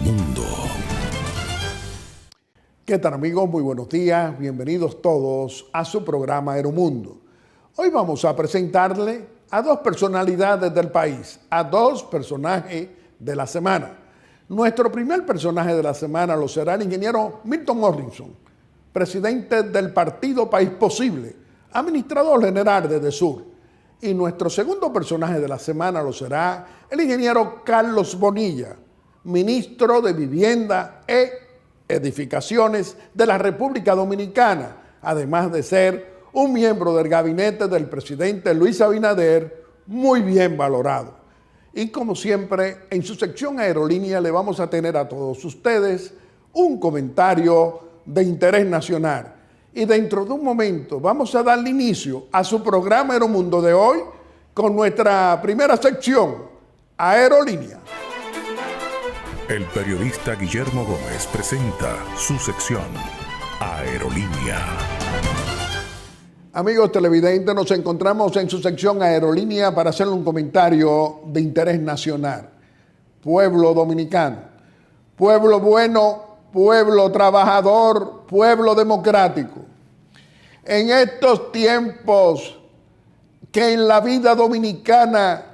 Aeromundo. ¿Qué tal, amigos? Muy buenos días. Bienvenidos todos a su programa Aeromundo. Hoy vamos a presentarle a dos personalidades del país, a dos personajes de la semana. Nuestro primer personaje de la semana lo será el ingeniero Milton Morrison, presidente del partido País Posible, administrador general de DESUR. Y nuestro segundo personaje de la semana lo será el ingeniero Carlos Bonilla, ministro de Vivienda e Edificaciones de la República Dominicana, además de ser un miembro del gabinete del presidente Luis Abinader, muy bien valorado. Y como siempre, en su sección Aerolínea le vamos a tener a todos ustedes un comentario de interés nacional. Y dentro de un momento vamos a darle inicio a su programa Aeromundo de hoy con nuestra primera sección, Aerolínea. El periodista Guillermo Gómez presenta su sección, Aerolínea. Amigos televidentes, nos encontramos en su sección Aerolínea para hacerle un comentario de interés nacional. Pueblo dominicano, pueblo bueno, pueblo trabajador, pueblo democrático. En estos tiempos que en la vida dominicana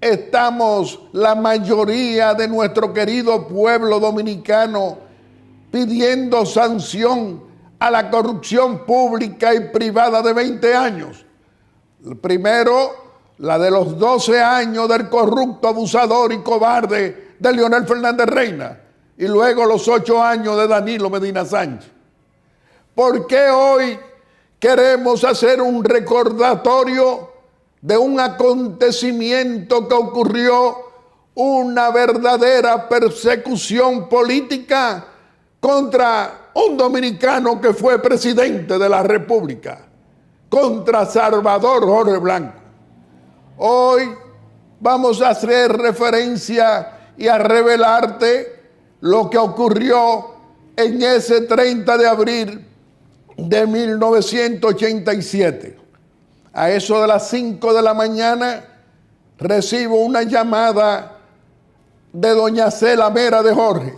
estamos la mayoría de nuestro querido pueblo dominicano pidiendo sanción a la corrupción pública y privada de 20 años. Primero, la de los 12 años del corrupto, abusador y cobarde de Leonel Fernández Reina. Y luego los 8 años de Danilo Medina Sánchez. ¿Por qué hoy queremos hacer un recordatorio de un acontecimiento que ocurrió, una verdadera persecución política contra un dominicano que fue presidente de la República, contra Salvador Jorge Blanco? Hoy vamos a hacer referencia y a revelarte lo que ocurrió en ese 30 de abril de 1987. A eso de las 5 de la mañana recibo una llamada de doña Cela Mera de Jorge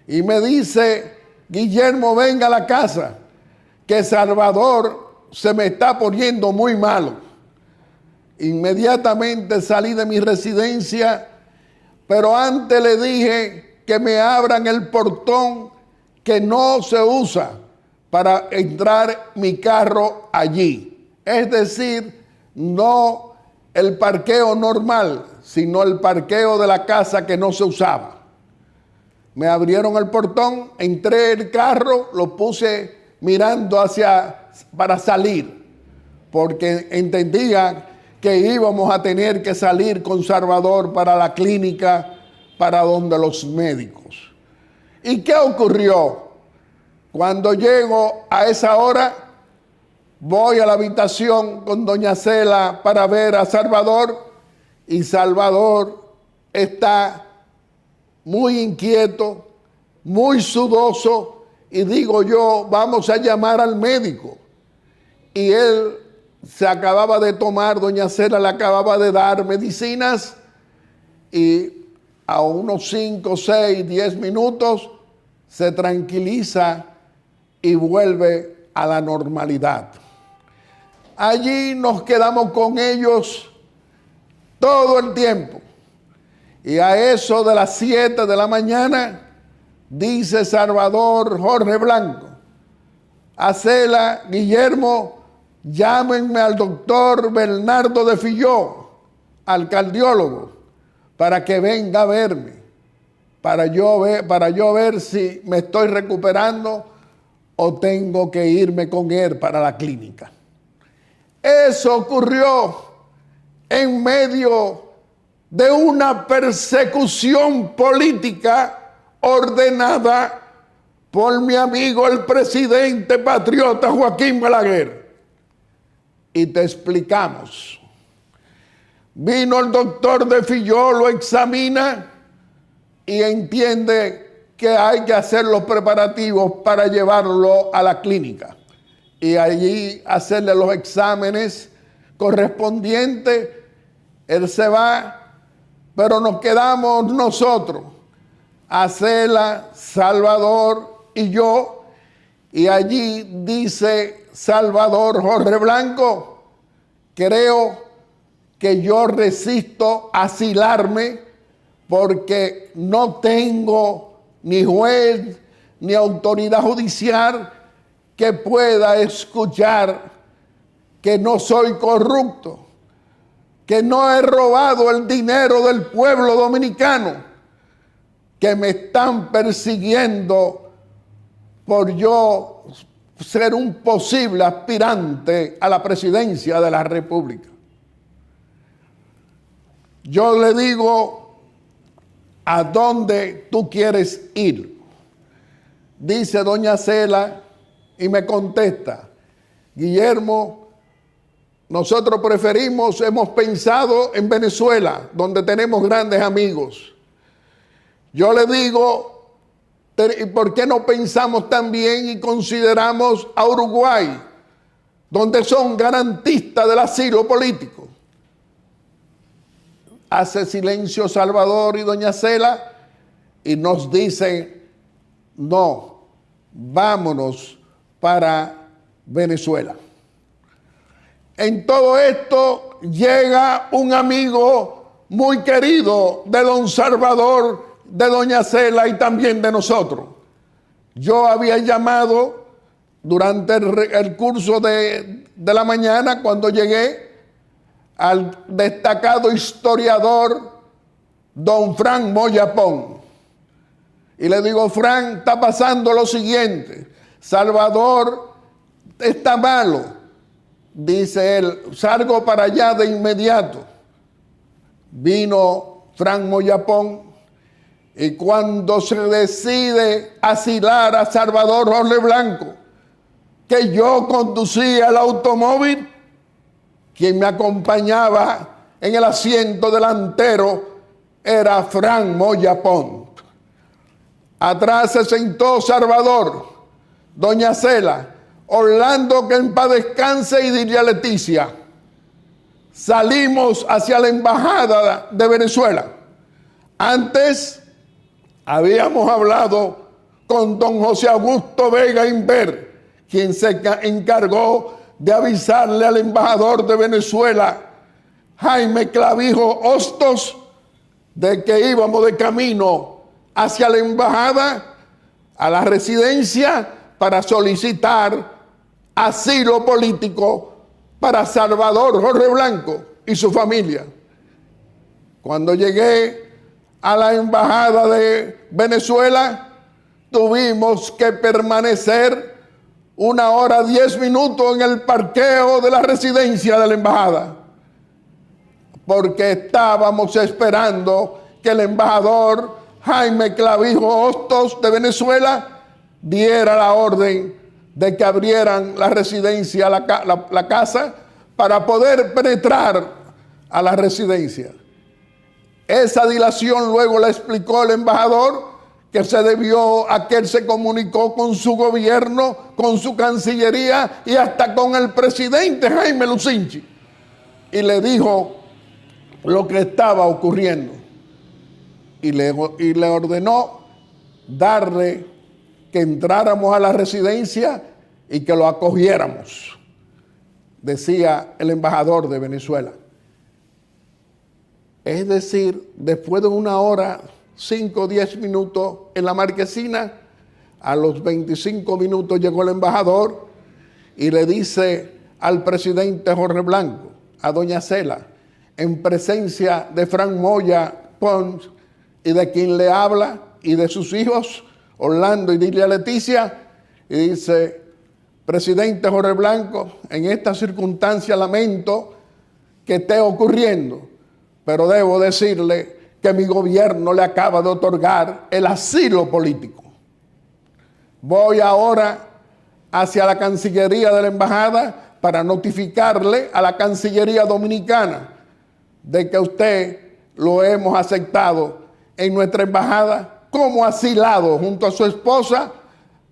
y me dice: Guillermo, venga a la casa, que Salvador se me está poniendo muy malo. Inmediatamente salí de mi residencia, pero antes le dije que me abran el portón que no se usa para entrar mi carro allí. Es decir, no el parqueo normal, sino el parqueo de la casa que no se usaba. Me abrieron el portón, entré en el carro, lo puse mirando para salir, porque entendía que íbamos a tener que salir con Salvador para la clínica, para donde los médicos. ¿Y qué ocurrió? Cuando llego a esa hora, voy a la habitación con doña Cela para ver a Salvador, y Salvador está muy inquieto, muy sudoso, y digo yo, vamos a llamar al médico. Y él se acababa de tomar, doña Cela le acababa de dar medicinas, y a unos 5, 6, 10 minutos se tranquiliza y vuelve a la normalidad. Allí nos quedamos con ellos todo el tiempo. Y a eso de las 7 de la mañana, dice Salvador Jorge Blanco a Cela: Guillermo, llámenme al doctor Bernardo de Filló, al cardiólogo, para que venga a verme, para yo ver si me estoy recuperando o tengo que irme con él para la clínica. Eso ocurrió en medio de una persecución política ordenada por mi amigo el presidente patriota Joaquín Balaguer. Y te explicamos. Vino el doctor de Filló, lo examina y entiende que hay que hacer los preparativos para llevarlo a la clínica y allí hacerle los exámenes correspondientes. Él se va, pero nos quedamos nosotros Acela, Salvador y yo, y allí dice Salvador Jorge Blanco: creo que yo resisto asilarme porque no tengo ni juez ni autoridad judicial que pueda escuchar que no soy corrupto, que no he robado el dinero del pueblo dominicano, que me están persiguiendo por yo ser un posible aspirante a la presidencia de la República. Yo le digo: ¿a dónde tú quieres ir? Dice doña Acela y me contesta: Guillermo, nosotros hemos pensado en Venezuela, donde tenemos grandes amigos. Yo le digo: ¿y por qué no pensamos también y consideramos a Uruguay, donde son garantistas del asilo político? Hace silencio Salvador y doña Acela y nos dicen: no, vámonos para Venezuela. En todo esto llega un amigo muy querido de don Salvador, de doña Acela y también de nosotros. Yo había llamado durante el curso de la mañana, cuando llegué, al destacado historiador don Frank Moya Pons. Y le digo: Frank, está pasando lo siguiente, Salvador está malo. Dice él: salgo para allá de inmediato. Vino Frank Moya Pons y cuando se decide asilar a Salvador Jorge Blanco, que yo conducía el automóvil, quien me acompañaba en el asiento delantero era Frank Moya Pons. Atrás se sentó Salvador, doña Acela, Orlando, que en paz descanse, y Dilia Leticia. Salimos hacia la embajada de Venezuela. Antes habíamos hablado con don José Augusto Vega Inver, quien se encargó de avisarle al embajador de Venezuela, Jaime Clavijo Hostos, de que íbamos de camino hacia la embajada, a la residencia, para solicitar asilo político para Salvador Jorge Blanco y su familia. Cuando llegué a la embajada de Venezuela, tuvimos que permanecer 1 hora 10 minutos en el parqueo de la residencia de la embajada, porque estábamos esperando que el embajador Jaime Clavijo Hostos de Venezuela diera la orden de que abrieran la residencia, la casa, para poder penetrar a la residencia. Esa dilación luego la explicó el embajador, que se debió a que él se comunicó con su gobierno, con su cancillería y hasta con el presidente Jaime Lucinchi, y le dijo lo que estaba ocurriendo y le ordenó darle que entráramos a la residencia y que lo acogiéramos, decía el embajador de Venezuela. Es decir, después de 1 hora 5 o 10 minutos en la marquesina, a los 25 minutos llegó el embajador y le dice al presidente Jorge Blanco, a doña Acela, en presencia de Frank Moya Pons y de quien le habla y de sus hijos, Orlando y Dilia Leticia, y dice: presidente Jorge Blanco, en esta circunstancia lamento que esté ocurriendo, pero debo decirle que mi gobierno le acaba de otorgar el asilo político. Voy ahora hacia la Cancillería de la Embajada para notificarle a la Cancillería Dominicana de que usted lo hemos aceptado en nuestra embajada como asilado junto a su esposa,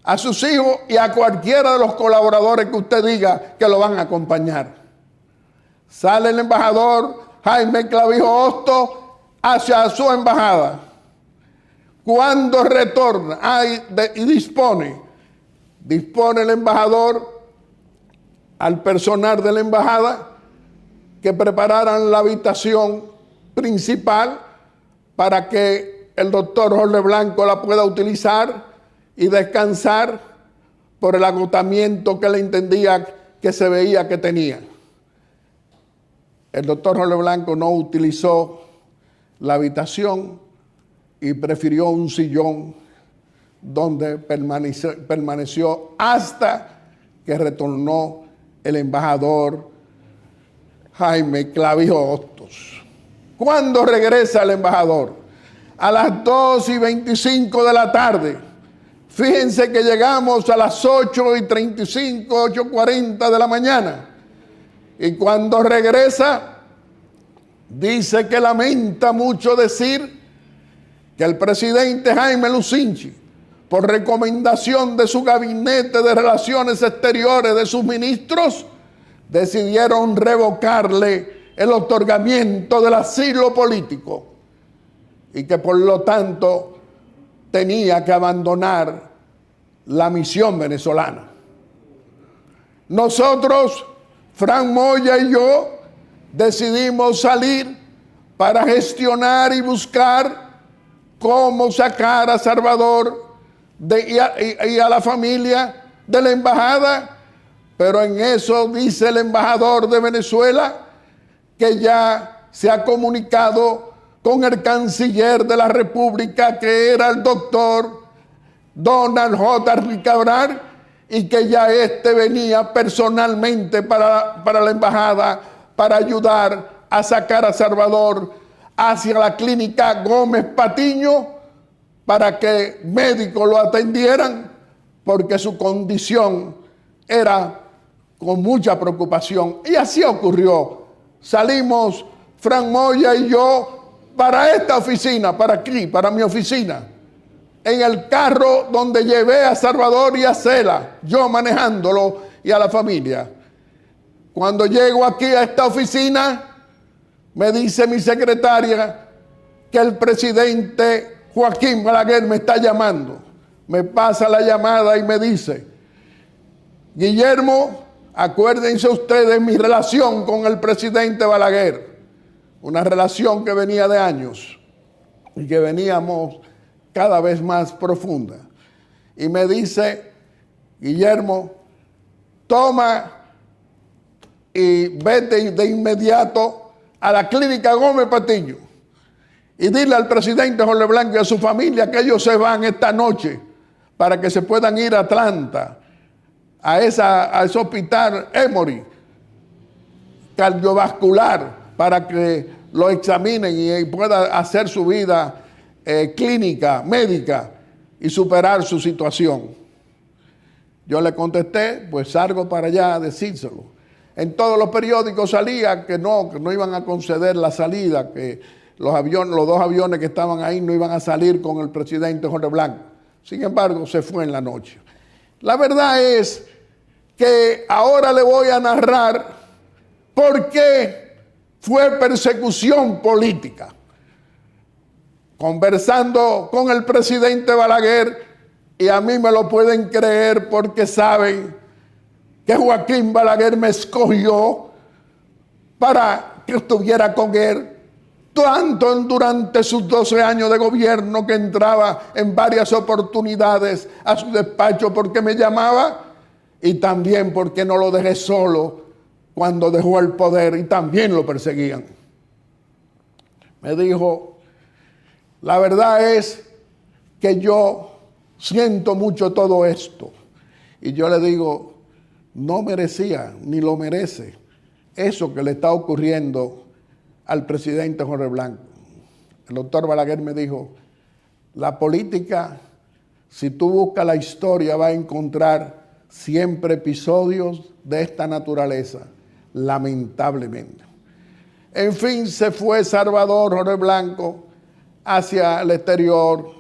a sus hijos y a cualquiera de los colaboradores que usted diga que lo van a acompañar. Sale el embajador Jaime Clavijo Hostos hacia su embajada. Cuando retorna y dispone el embajador al personal de la embajada que prepararan la habitación principal para que el doctor Jorge Blanco la pueda utilizar y descansar por el agotamiento que le entendía que se veía que tenía. El doctor Jorge Blanco no utilizó la habitación y prefirió un sillón donde permaneció hasta que retornó el embajador Jaime Clavijo Hostos. ¿Cuándo regresa el embajador? A las 2:25 de la tarde. Fíjense que llegamos a las 8:35, 8:40 de la mañana. Y cuando regresa, dice que lamenta mucho decir que el presidente Jaime Lucinchi, por recomendación de su gabinete de relaciones exteriores, de sus ministros, decidieron revocarle el otorgamiento del asilo político y que por lo tanto tenía que abandonar la misión venezolana. Nosotros, Frank Moya y yo, decidimos salir para gestionar y buscar cómo sacar a Salvador y a la familia de la embajada, pero en eso dice el embajador de Venezuela que ya se ha comunicado con el canciller de la República, que era el doctor Donald J. Ricabral, y que ya venía personalmente para la embajada para ayudar a sacar a Salvador hacia la clínica Gómez Patiño para que médicos lo atendieran, porque su condición era con mucha preocupación. Y así ocurrió. Salimos Frank Moya y yo para esta oficina, para aquí, para mi oficina, en el carro donde llevé a Salvador y a Cela, yo manejándolo y a la familia. Cuando llego aquí a esta oficina, me dice mi secretaria que el presidente Joaquín Balaguer me está llamando. Me pasa la llamada y me dice: Guillermo, acuérdense ustedes mi relación con el presidente Balaguer, una relación que venía de años y que veníamos cada vez más profunda. Y me dice: Guillermo, toma y vete de inmediato a la clínica Gómez Patiño y dile al presidente Jorge Blanco y a su familia que ellos se van esta noche para que se puedan ir a Atlanta, a ese hospital Emory cardiovascular, para que lo examinen y pueda hacer su vida clínica, médica, y superar su situación. Yo le contesté: pues salgo para allá a decírselo. En todos los periódicos salía que no iban a conceder la salida, que los dos aviones que estaban ahí no iban a salir con el presidente Jorge Blanco. Sin embargo, se fue en la noche. La verdad es que ahora le voy a narrar por qué fue persecución política. Conversando con el presidente Balaguer, y a mí me lo pueden creer porque saben que Joaquín Balaguer me escogió para que estuviera con él, tanto durante sus 12 años de gobierno, que entraba en varias oportunidades a su despacho porque me llamaba, y también porque no lo dejé solo cuando dejó el poder y también lo perseguían. Me dijo: la verdad es que yo siento mucho todo esto. Y yo le digo: no merecía, ni lo merece, eso que le está ocurriendo al presidente Jorge Blanco. El doctor Balaguer me dijo: la política, si tú buscas la historia, vas a encontrar siempre episodios de esta naturaleza, lamentablemente. En fin, se fue Salvador Jorge Blanco hacia el exterior,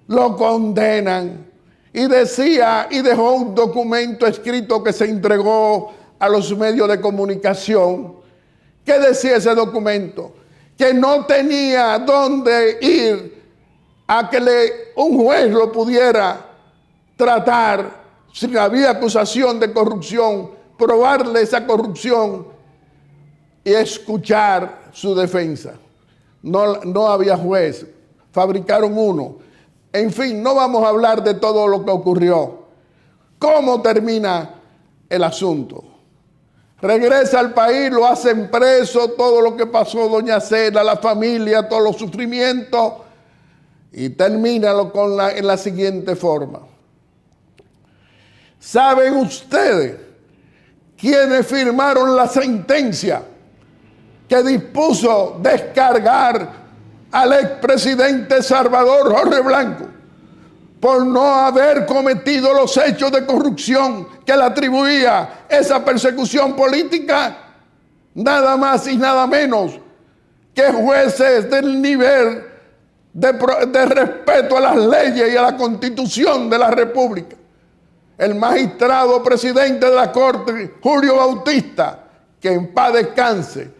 lo condenan, y decía, y dejó un documento escrito que se entregó a los medios de comunicación. ¿Qué decía ese documento? Que no tenía dónde ir a que un juez lo pudiera tratar si había acusación de corrupción, probarle esa corrupción y escuchar su defensa. No había juez, fabricaron uno. En fin, no vamos a hablar de todo lo que ocurrió. ¿Cómo termina el asunto? Regresa al país, lo hacen preso, todo lo que pasó, doña Cela, la familia, todos los sufrimientos, y termina en la siguiente forma. ¿Saben ustedes quiénes firmaron la sentencia que dispuso descargar al expresidente Salvador Jorge Blanco por no haber cometido los hechos de corrupción que le atribuía esa persecución política? Nada más y nada menos que jueces del nivel de respeto a las leyes y a la Constitución de la República. El magistrado presidente de la Corte, Julio Bautista, que en paz descanse.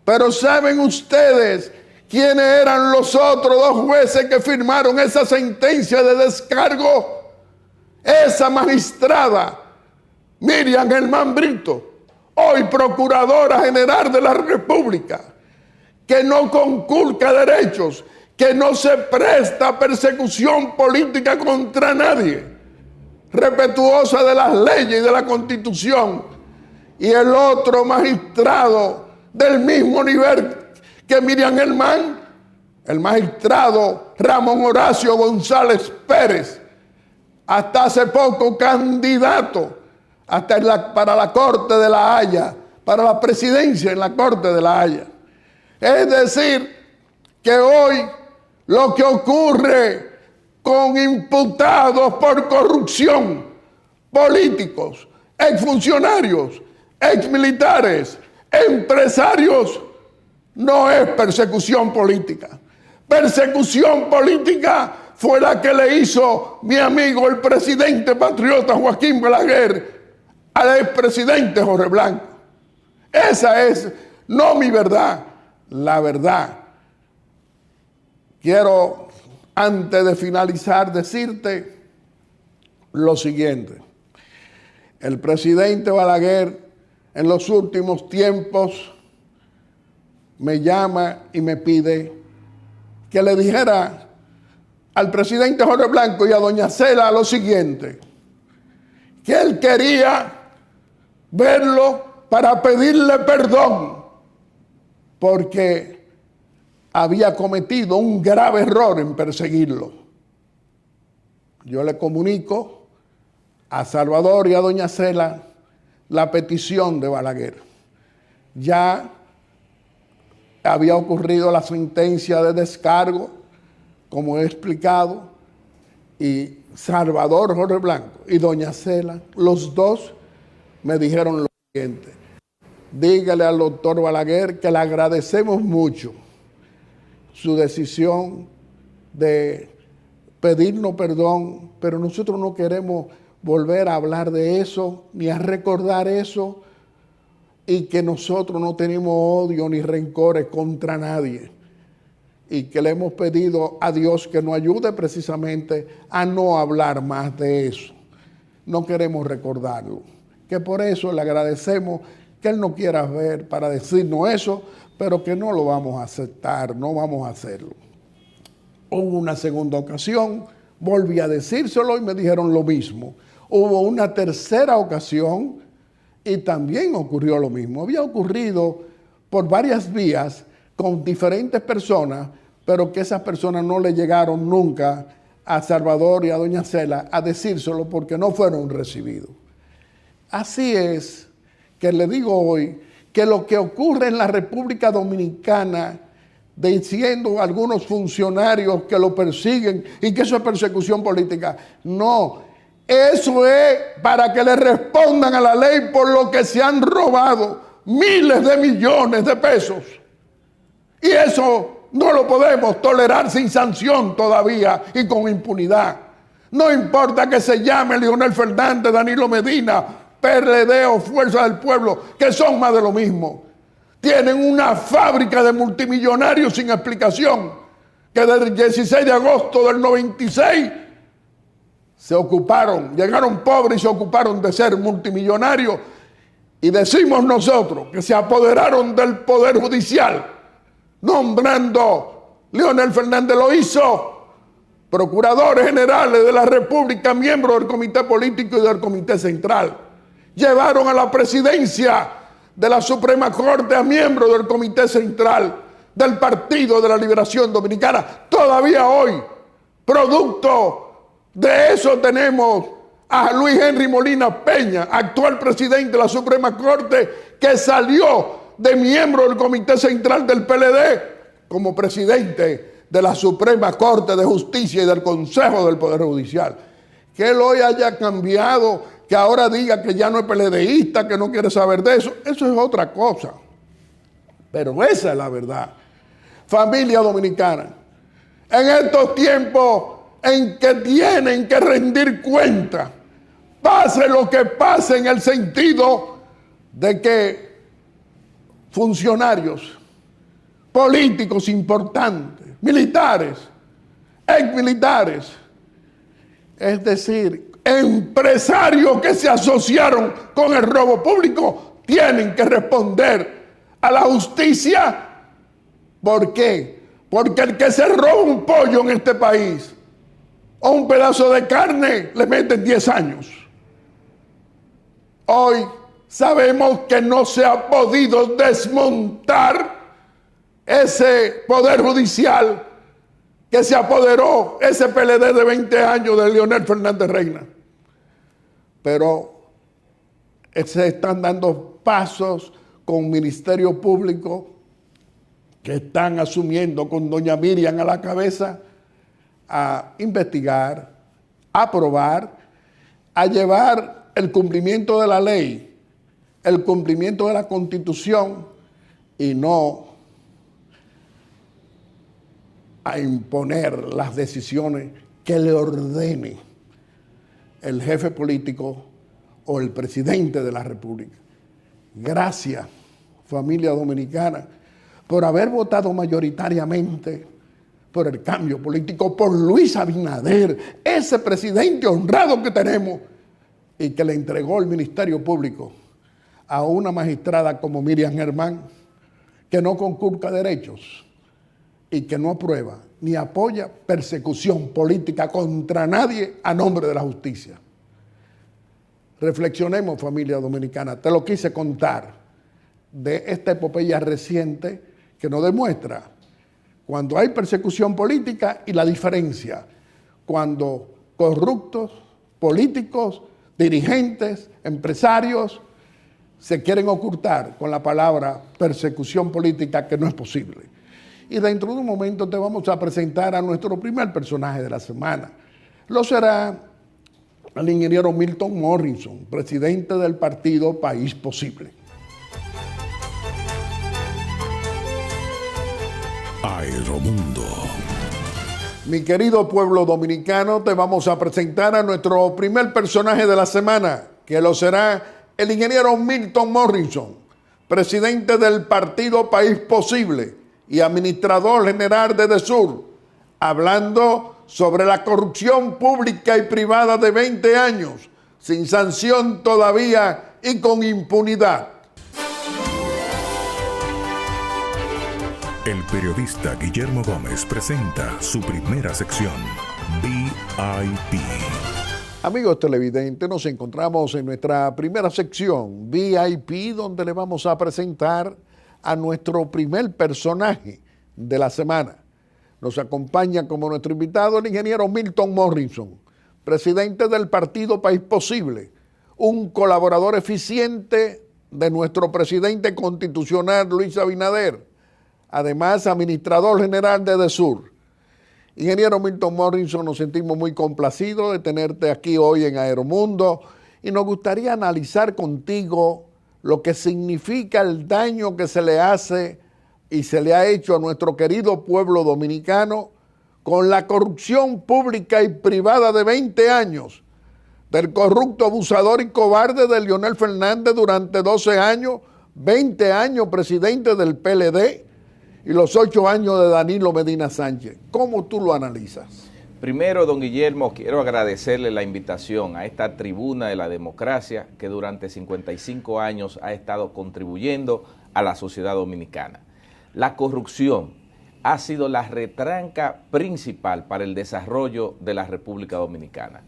Pero ¿saben ustedes quiénes eran los otros dos jueces que firmaron esa sentencia de descargo? Esa magistrada, Miriam Germán Brito, hoy Procuradora General de la República, que no conculca derechos, que no se presta a persecución política contra nadie, respetuosa de las leyes y de la Constitución. Y el otro magistrado del mismo nivel que Miriam Germán, el magistrado Ramón Horacio González Pérez, hasta hace poco candidato para la Corte de La Haya, para la presidencia en la Corte de La Haya. Es decir, que hoy lo que ocurre con imputados por corrupción, políticos, exfuncionarios, exmilitares, empresarios, no es persecución política. Persecución política fue la que le hizo mi amigo el presidente patriota Joaquín Balaguer al expresidente Jorge Blanco. Esa es no mi verdad, la verdad. Quiero, antes de finalizar, decirte lo siguiente. El presidente Balaguer en los últimos tiempos me llama y me pide que le dijera al presidente Jorge Blanco y a doña Cela lo siguiente, que él quería verlo para pedirle perdón porque había cometido un grave error en perseguirlo. Yo le comunico a Salvador y a doña Cela la petición de Balaguer. Ya había ocurrido la sentencia de descargo, como he explicado, y Salvador Jorge Blanco y doña Cela, los dos me dijeron lo siguiente: dígale al doctor Balaguer que le agradecemos mucho su decisión de pedirnos perdón, pero nosotros no queremos volver a hablar de eso, ni a recordar eso, y que nosotros no tenemos odio ni rencores contra nadie, y que le hemos pedido a Dios que nos ayude precisamente a no hablar más de eso. No queremos recordarlo, que por eso le agradecemos que él no quiera ver para decirnos eso, pero que no lo vamos a aceptar, no vamos a hacerlo. Hubo una segunda ocasión, volví a decírselo y me dijeron lo mismo. Hubo una tercera ocasión y también ocurrió lo mismo. Había ocurrido por varias vías con diferentes personas, pero que esas personas no le llegaron nunca a Salvador y a doña Cela a decírselo porque no fueron recibidos. Así es que le digo hoy que lo que ocurre en la República Dominicana, diciendo algunos funcionarios que lo persiguen y que eso es persecución política, no. Eso es para que le respondan a la ley por lo que se han robado miles de millones de pesos. Y eso no lo podemos tolerar sin sanción todavía y con impunidad. No importa que se llame Leonel Fernández, Danilo Medina, PRD o Fuerza del Pueblo, que son más de lo mismo. Tienen una fábrica de multimillonarios sin explicación, que del 16 de agosto del 96 se ocuparon, llegaron pobres y se ocuparon de ser multimillonarios, y decimos nosotros que se apoderaron del Poder Judicial, nombrando, Leonel Fernández lo hizo, procuradores generales de la República, miembros del Comité Político y del Comité Central. Llevaron a la presidencia de la Suprema Corte a miembros del Comité Central del Partido de la Liberación Dominicana. Todavía hoy, producto de eso, tenemos a Luis Henry Molina Peña, actual presidente de la Suprema Corte, que salió de miembro del Comité Central del PLD como presidente de la Suprema Corte de Justicia y del Consejo del Poder Judicial. Que él hoy haya cambiado, que ahora diga que ya no es PLDista, que no quiere saber de eso, eso es otra cosa. Pero esa es la verdad. Familia dominicana, en estos tiempos en que tienen que rendir cuenta, pase lo que pase, en el sentido de que funcionarios políticos importantes, militares, exmilitares, es decir, empresarios que se asociaron con el robo público, tienen que responder a la justicia. ¿Por qué? Porque el que se roba un pollo en este país o un pedazo de carne le meten 10 años. Hoy sabemos que no se ha podido desmontar ese Poder Judicial que se apoderó, ese PLD de 20 años de Leonel Fernández Reina. Pero se están dando pasos con Ministerio Público que están asumiendo con doña Miriam a la cabeza a investigar, a probar, a llevar el cumplimiento de la ley, el cumplimiento de la Constitución, y no a imponer las decisiones que le ordene el jefe político o el presidente de la República. Gracias, familia dominicana, por haber votado mayoritariamente por el cambio político, por Luis Abinader, ese presidente honrado que tenemos y que le entregó el Ministerio Público a una magistrada como Miriam Germán, que no conculca derechos y que no aprueba ni apoya persecución política contra nadie a nombre de la justicia. Reflexionemos, familia dominicana. Te lo quise contar de esta epopeya reciente que nos demuestra cuando hay persecución política y la diferencia cuando corruptos, políticos, dirigentes, empresarios se quieren ocultar con la palabra persecución política, que no es posible. Y dentro de un momento te vamos a presentar a nuestro primer personaje de la semana. Lo será el ingeniero Milton Morrison, presidente del partido País Posible. Aeromundo. Mi querido pueblo dominicano, te vamos a presentar a nuestro primer personaje de la semana, que lo será el ingeniero Milton Morrison, presidente del partido País Posible y administrador general de DESUR, hablando sobre la corrupción pública y privada de 20 años, sin sanción todavía y con impunidad. El periodista Guillermo Gómez presenta su primera sección, VIP. Amigos televidentes, nos encontramos en nuestra primera sección, VIP, donde le vamos a presentar a nuestro primer personaje de la semana. Nos acompaña como nuestro invitado el ingeniero Milton Morrison, presidente del partido País Posible, un colaborador eficiente de nuestro presidente constitucional Luis Abinader, además administrador general de DESUR. Ingeniero Milton Morrison, nos sentimos muy complacidos de tenerte aquí hoy en Aeromundo y nos gustaría analizar contigo lo que significa el daño que se le hace y se le ha hecho a nuestro querido pueblo dominicano con la corrupción pública y privada de 20 años del corrupto, abusador y cobarde de Leonel Fernández durante 12 años, 20 años presidente del PLD, y los 8 años de Danilo Medina Sánchez. ¿Cómo tú lo analizas? Primero, don Guillermo, quiero agradecerle la invitación a esta tribuna de la democracia que durante 55 años ha estado contribuyendo a la sociedad dominicana. La corrupción ha sido la retranca principal para el desarrollo de la República Dominicana.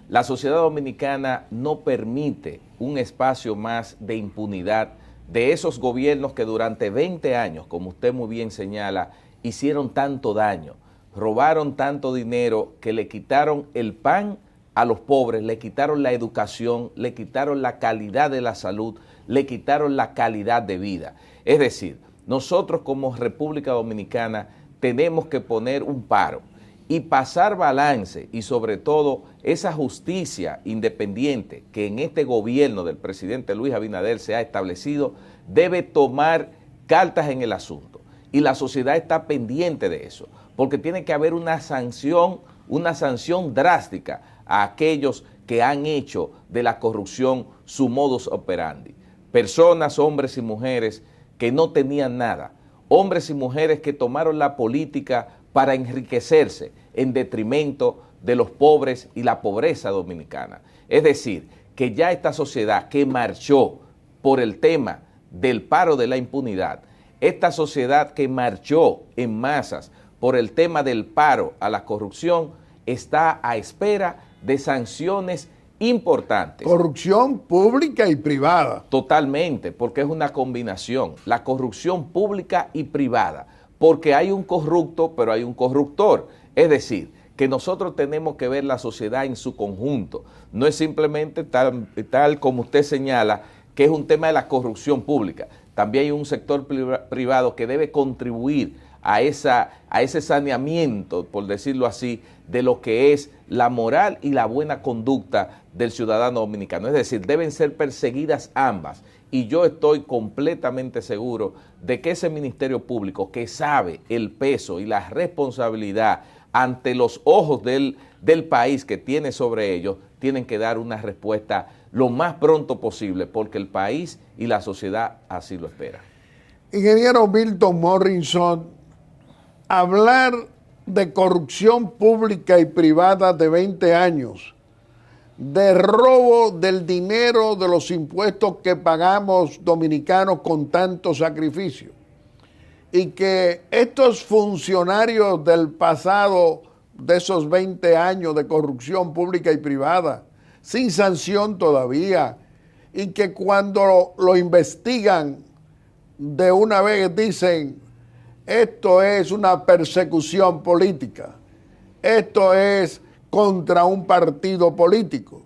La sociedad dominicana no permite un espacio más de impunidad de esos gobiernos que durante 20 años, como usted muy bien señala, hicieron tanto daño, robaron tanto dinero que le quitaron el pan a los pobres, le quitaron la educación, le quitaron la calidad de la salud, le quitaron la calidad de vida. Es decir, nosotros como República Dominicana tenemos que poner un paro y pasar balance y sobre todo esa justicia independiente que en este gobierno del presidente Luis Abinader se ha establecido debe tomar cartas en el asunto y la sociedad está pendiente de eso porque tiene que haber una sanción drástica a aquellos que han hecho de la corrupción su modus operandi. Personas, hombres y mujeres que no tenían nada, hombres y mujeres que tomaron la política para enriquecerse en detrimento de los pobres y la pobreza dominicana. Es decir, que ya esta sociedad que marchó por el tema del paro de la impunidad, esta sociedad que marchó en masas por el tema del paro a la corrupción, está a espera de sanciones importantes. Corrupción pública y privada. Totalmente, porque es una combinación, la corrupción pública y privada, porque hay un corrupto, pero hay un corruptor. Es decir, que nosotros tenemos que ver la sociedad en su conjunto. No es simplemente tal como usted señala, que es un tema de la corrupción pública. También hay un sector privado que debe contribuir a ese saneamiento, por decirlo así, de lo que es la moral y la buena conducta del ciudadano dominicano. Es decir, deben ser perseguidas ambas. Y yo estoy completamente seguro de que ese Ministerio Público que sabe el peso y la responsabilidad ante los ojos del país que tiene sobre ellos, tienen que dar una respuesta lo más pronto posible, porque el país y la sociedad así lo esperan. Ingeniero Milton Morrison, hablar de corrupción pública y privada de 20 años, de robo del dinero de los impuestos que pagamos dominicanos con tanto sacrificio, y que estos funcionarios del pasado de esos 20 años de corrupción pública y privada, sin sanción todavía, y que cuando lo investigan de una vez dicen: esto es una persecución política, esto es contra un partido político,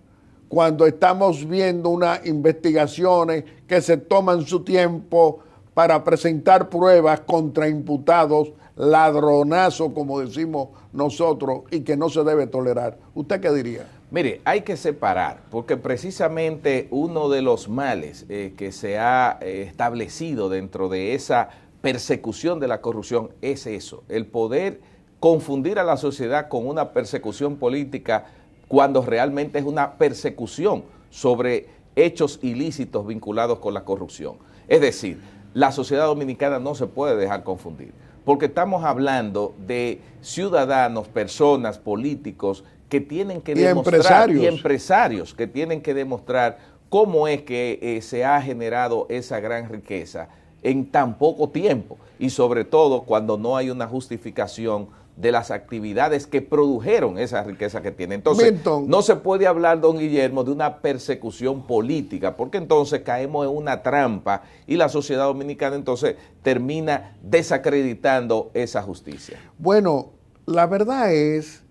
cuando estamos viendo unas investigaciones que se toman su tiempo para presentar pruebas contra imputados, ladronazos, como decimos nosotros, y que no se debe tolerar. ¿Usted qué diría? Mire, hay que separar, porque precisamente uno de los males que se ha establecido dentro de esa persecución de la corrupción es eso, el poder confundir a la sociedad con una persecución política cuando realmente es una persecución sobre hechos ilícitos vinculados con la corrupción. Es decir, la sociedad dominicana no se puede dejar confundir, porque estamos hablando de ciudadanos, personas, políticos que tienen que demostrar, y empresarios que tienen que demostrar cómo es que se ha generado esa gran riqueza en tan poco tiempo y sobre todo cuando no hay una justificación de las actividades que produjeron esa riqueza que tiene. Entonces, Milton, no se puede hablar, don Guillermo, de una persecución política, porque entonces caemos en una trampa y la sociedad dominicana entonces termina desacreditando esa justicia. Bueno, la verdad es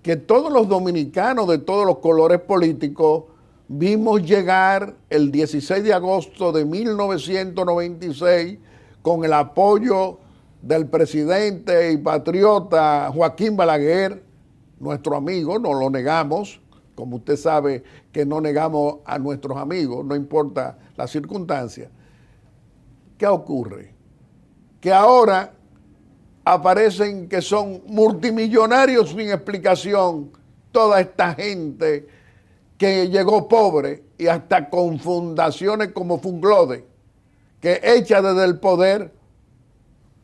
que todos los dominicanos de todos los colores políticos vimos llegar el 16 de agosto de 1996 con el apoyo del presidente y patriota Joaquín Balaguer, nuestro amigo, no lo negamos, como usted sabe que no negamos a nuestros amigos, no importa la circunstancia. ¿Qué ocurre? Que ahora aparecen que son multimillonarios sin explicación toda esta gente que llegó pobre y hasta con fundaciones como Funglode, que echa desde el poder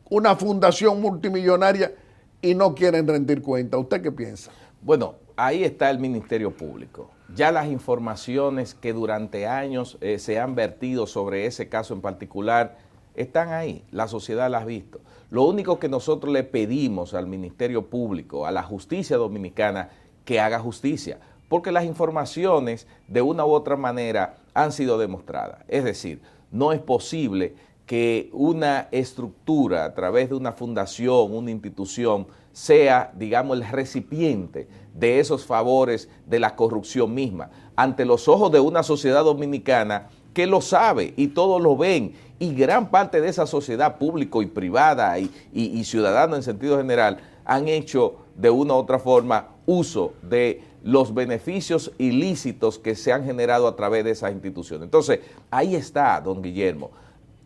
una fundación multimillonaria y no quieren rendir cuenta. ¿Usted qué piensa? Bueno, ahí está el Ministerio Público. Ya las informaciones que durante años se han vertido sobre ese caso en particular están ahí, la sociedad las ha visto. Lo único que nosotros le pedimos al Ministerio Público, a la justicia dominicana, que haga justicia, porque las informaciones de una u otra manera han sido demostradas. Es decir, no es posible que una estructura a través de una fundación, una institución, sea, digamos, el recipiente de esos favores de la corrupción misma, ante los ojos de una sociedad dominicana que lo sabe y todos lo ven, y gran parte de esa sociedad pública y privada y ciudadana en sentido general han hecho de una u otra forma uso de los beneficios ilícitos que se han generado a través de esas instituciones. Entonces, ahí está, don Guillermo.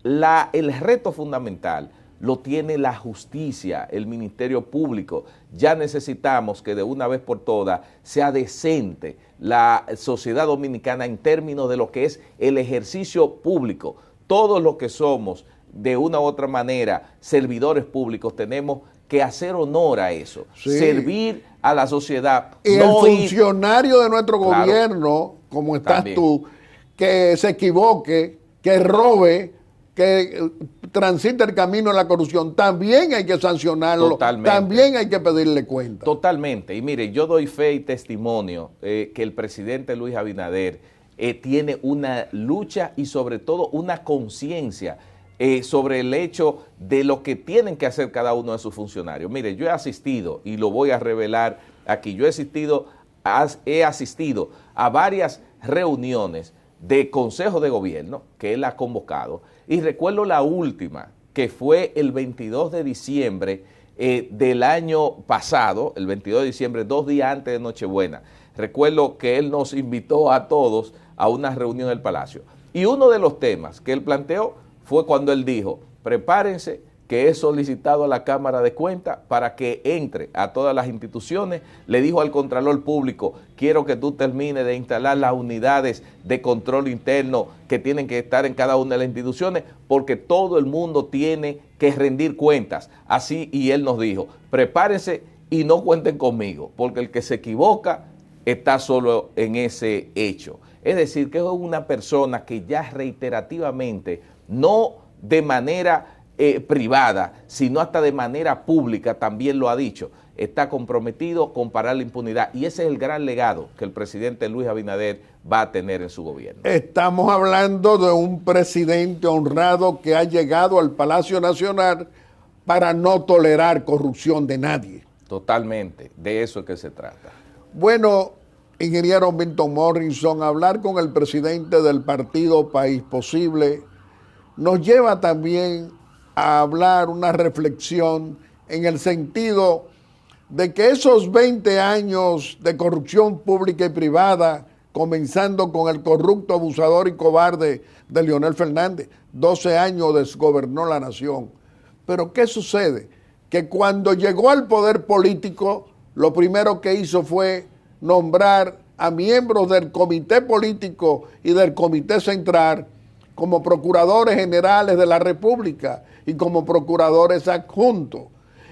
El reto fundamental lo tiene la justicia, el Ministerio Público. Ya necesitamos que de una vez por todas sea decente la sociedad dominicana en términos de lo que es el ejercicio público. Todos los que somos, de una u otra manera, servidores públicos, tenemos que hacer honor a eso, sí, servir a la sociedad. Y no el funcionario de nuestro gobierno, como estás también tú, que se equivoque, que robe, que transite el camino de la corrupción, también hay que sancionarlo, totalmente, también hay que pedirle cuenta. Totalmente. Y mire, yo doy fe y testimonio que el presidente Luis Abinader tiene una lucha y sobre todo una conciencia sobre el hecho de lo que tienen que hacer cada uno de sus funcionarios. Mire, yo he asistido, y lo voy a revelar aquí, he asistido a varias reuniones de Consejo de Gobierno que él ha convocado, y recuerdo la última, que fue el 22 de diciembre del año pasado, el 22 de diciembre, 2 días antes de Nochebuena. Recuerdo que él nos invitó a todos a una reunión en el Palacio. Y uno de los temas que él planteó fue cuando él dijo, prepárense que he solicitado a la Cámara de Cuentas para que entre a todas las instituciones. Le dijo al Contralor Público, quiero que tú termines de instalar las unidades de control interno que tienen que estar en cada una de las instituciones, porque todo el mundo tiene que rendir cuentas. Así, y él nos dijo, prepárense y no cuenten conmigo, porque el que se equivoca está solo en ese hecho. Es decir, que es una persona que ya reiterativamente, no de manera privada, sino hasta de manera pública, también lo ha dicho, está comprometido con parar la impunidad, y ese es el gran legado que el presidente Luis Abinader va a tener en su gobierno. Estamos hablando de un presidente honrado que ha llegado al Palacio Nacional para no tolerar corrupción de nadie. Totalmente, de eso es que se trata. Bueno, ingeniero Milton Morrison, hablar con el presidente del partido País Posible nos lleva también a hablar una reflexión en el sentido de que esos 20 años de corrupción pública y privada, comenzando con el corrupto, abusador y cobarde de Leonel Fernández, 12 años desgobernó la nación. Pero ¿qué sucede? Que cuando llegó al poder político, lo primero que hizo fue nombrar a miembros del comité político y del comité central como procuradores generales de la República y como procuradores adjuntos.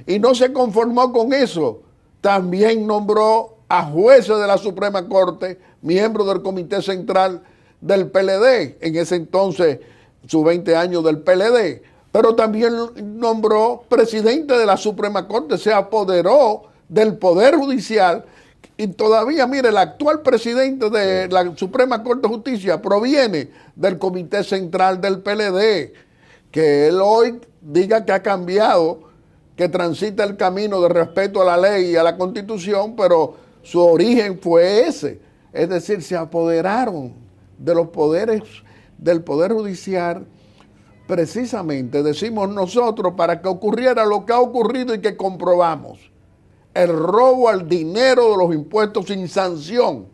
Y no se conformó con eso, también nombró a jueces de la Suprema Corte, miembros del comité central del PLD, en ese entonces sus 20 años del PLD, pero también nombró presidente de la Suprema Corte, se apoderó del Poder Judicial. Y todavía, mire, el actual presidente de la Suprema Corte de Justicia proviene del Comité Central del PLD. Que él hoy diga que ha cambiado, que transita el camino de respeto a la ley y a la Constitución, pero su origen fue ese. Es decir, se apoderaron de los poderes del Poder Judicial, precisamente, decimos nosotros, para que ocurriera lo que ha ocurrido y que comprobamos. El robo al dinero de los impuestos sin sanción,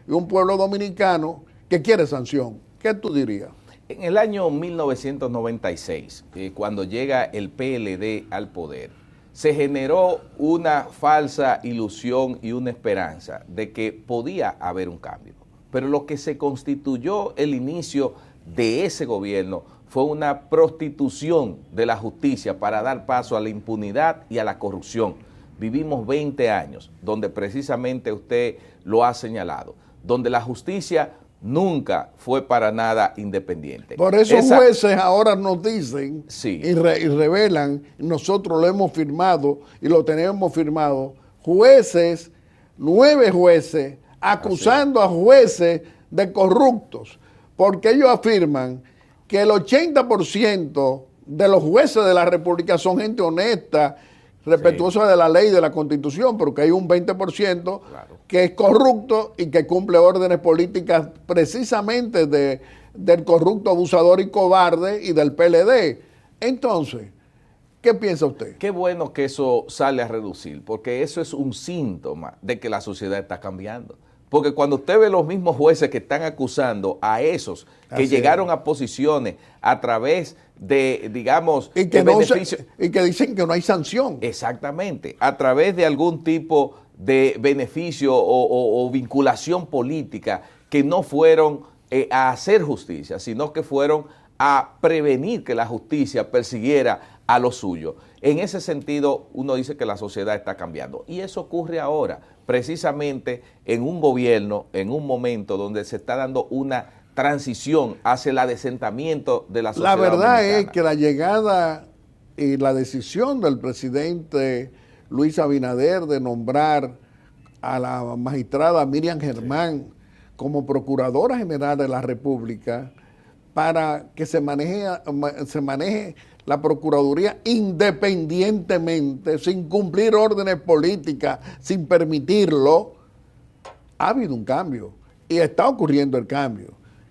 y un pueblo dominicano que quiere sanción. ¿Qué tú dirías? En el año 1996, cuando llega el PLD al poder, se generó una falsa ilusión y una esperanza de que podía haber un cambio. Pero lo que se constituyó el inicio de ese gobierno fue una prostitución de la justicia para dar paso a la impunidad y a la corrupción. Vivimos 20 años donde precisamente usted lo ha señalado, donde la justicia nunca fue para nada independiente. Por eso jueces ahora nos dicen sí, y revelan, nosotros lo hemos firmado y lo tenemos firmado, jueces, 9 jueces, acusando a jueces de corruptos, porque ellos afirman que el 80% de los jueces de la República son gente honesta, respetuosa de la ley y de la Constitución, pero que hay un 20% que es corrupto y que cumple órdenes políticas precisamente del corrupto, abusador y cobarde y del PLD. Entonces, ¿qué piensa usted? Qué bueno que eso sale a reducir, porque eso es un síntoma de que la sociedad está cambiando. Porque cuando usted ve los mismos jueces que están acusando a esos que llegaron a posiciones a través de, digamos, y que, y que dicen que no hay sanción. Exactamente, a través de algún tipo de beneficio o vinculación política que no fueron a hacer justicia, sino que fueron a prevenir que la justicia persiguiera a lo suyo. En ese sentido, uno dice que la sociedad está cambiando. Y eso ocurre ahora, precisamente en un gobierno, en un momento donde se está dando una transición hacia el adesentamiento de la sociedad dominicana. La verdad dominicana. es que la llegada y la decisión del presidente Luis Abinader de nombrar a la magistrada Miriam Germán como Procuradora General de la República para que se maneje la Procuraduría independientemente, sin cumplir órdenes políticas, sin permitirlo, ha habido un cambio y está ocurriendo el cambio.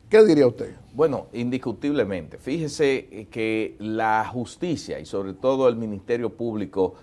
¿Qué diría usted? Bueno, indiscutiblemente. Fíjese que la justicia y sobre todo el Ministerio Público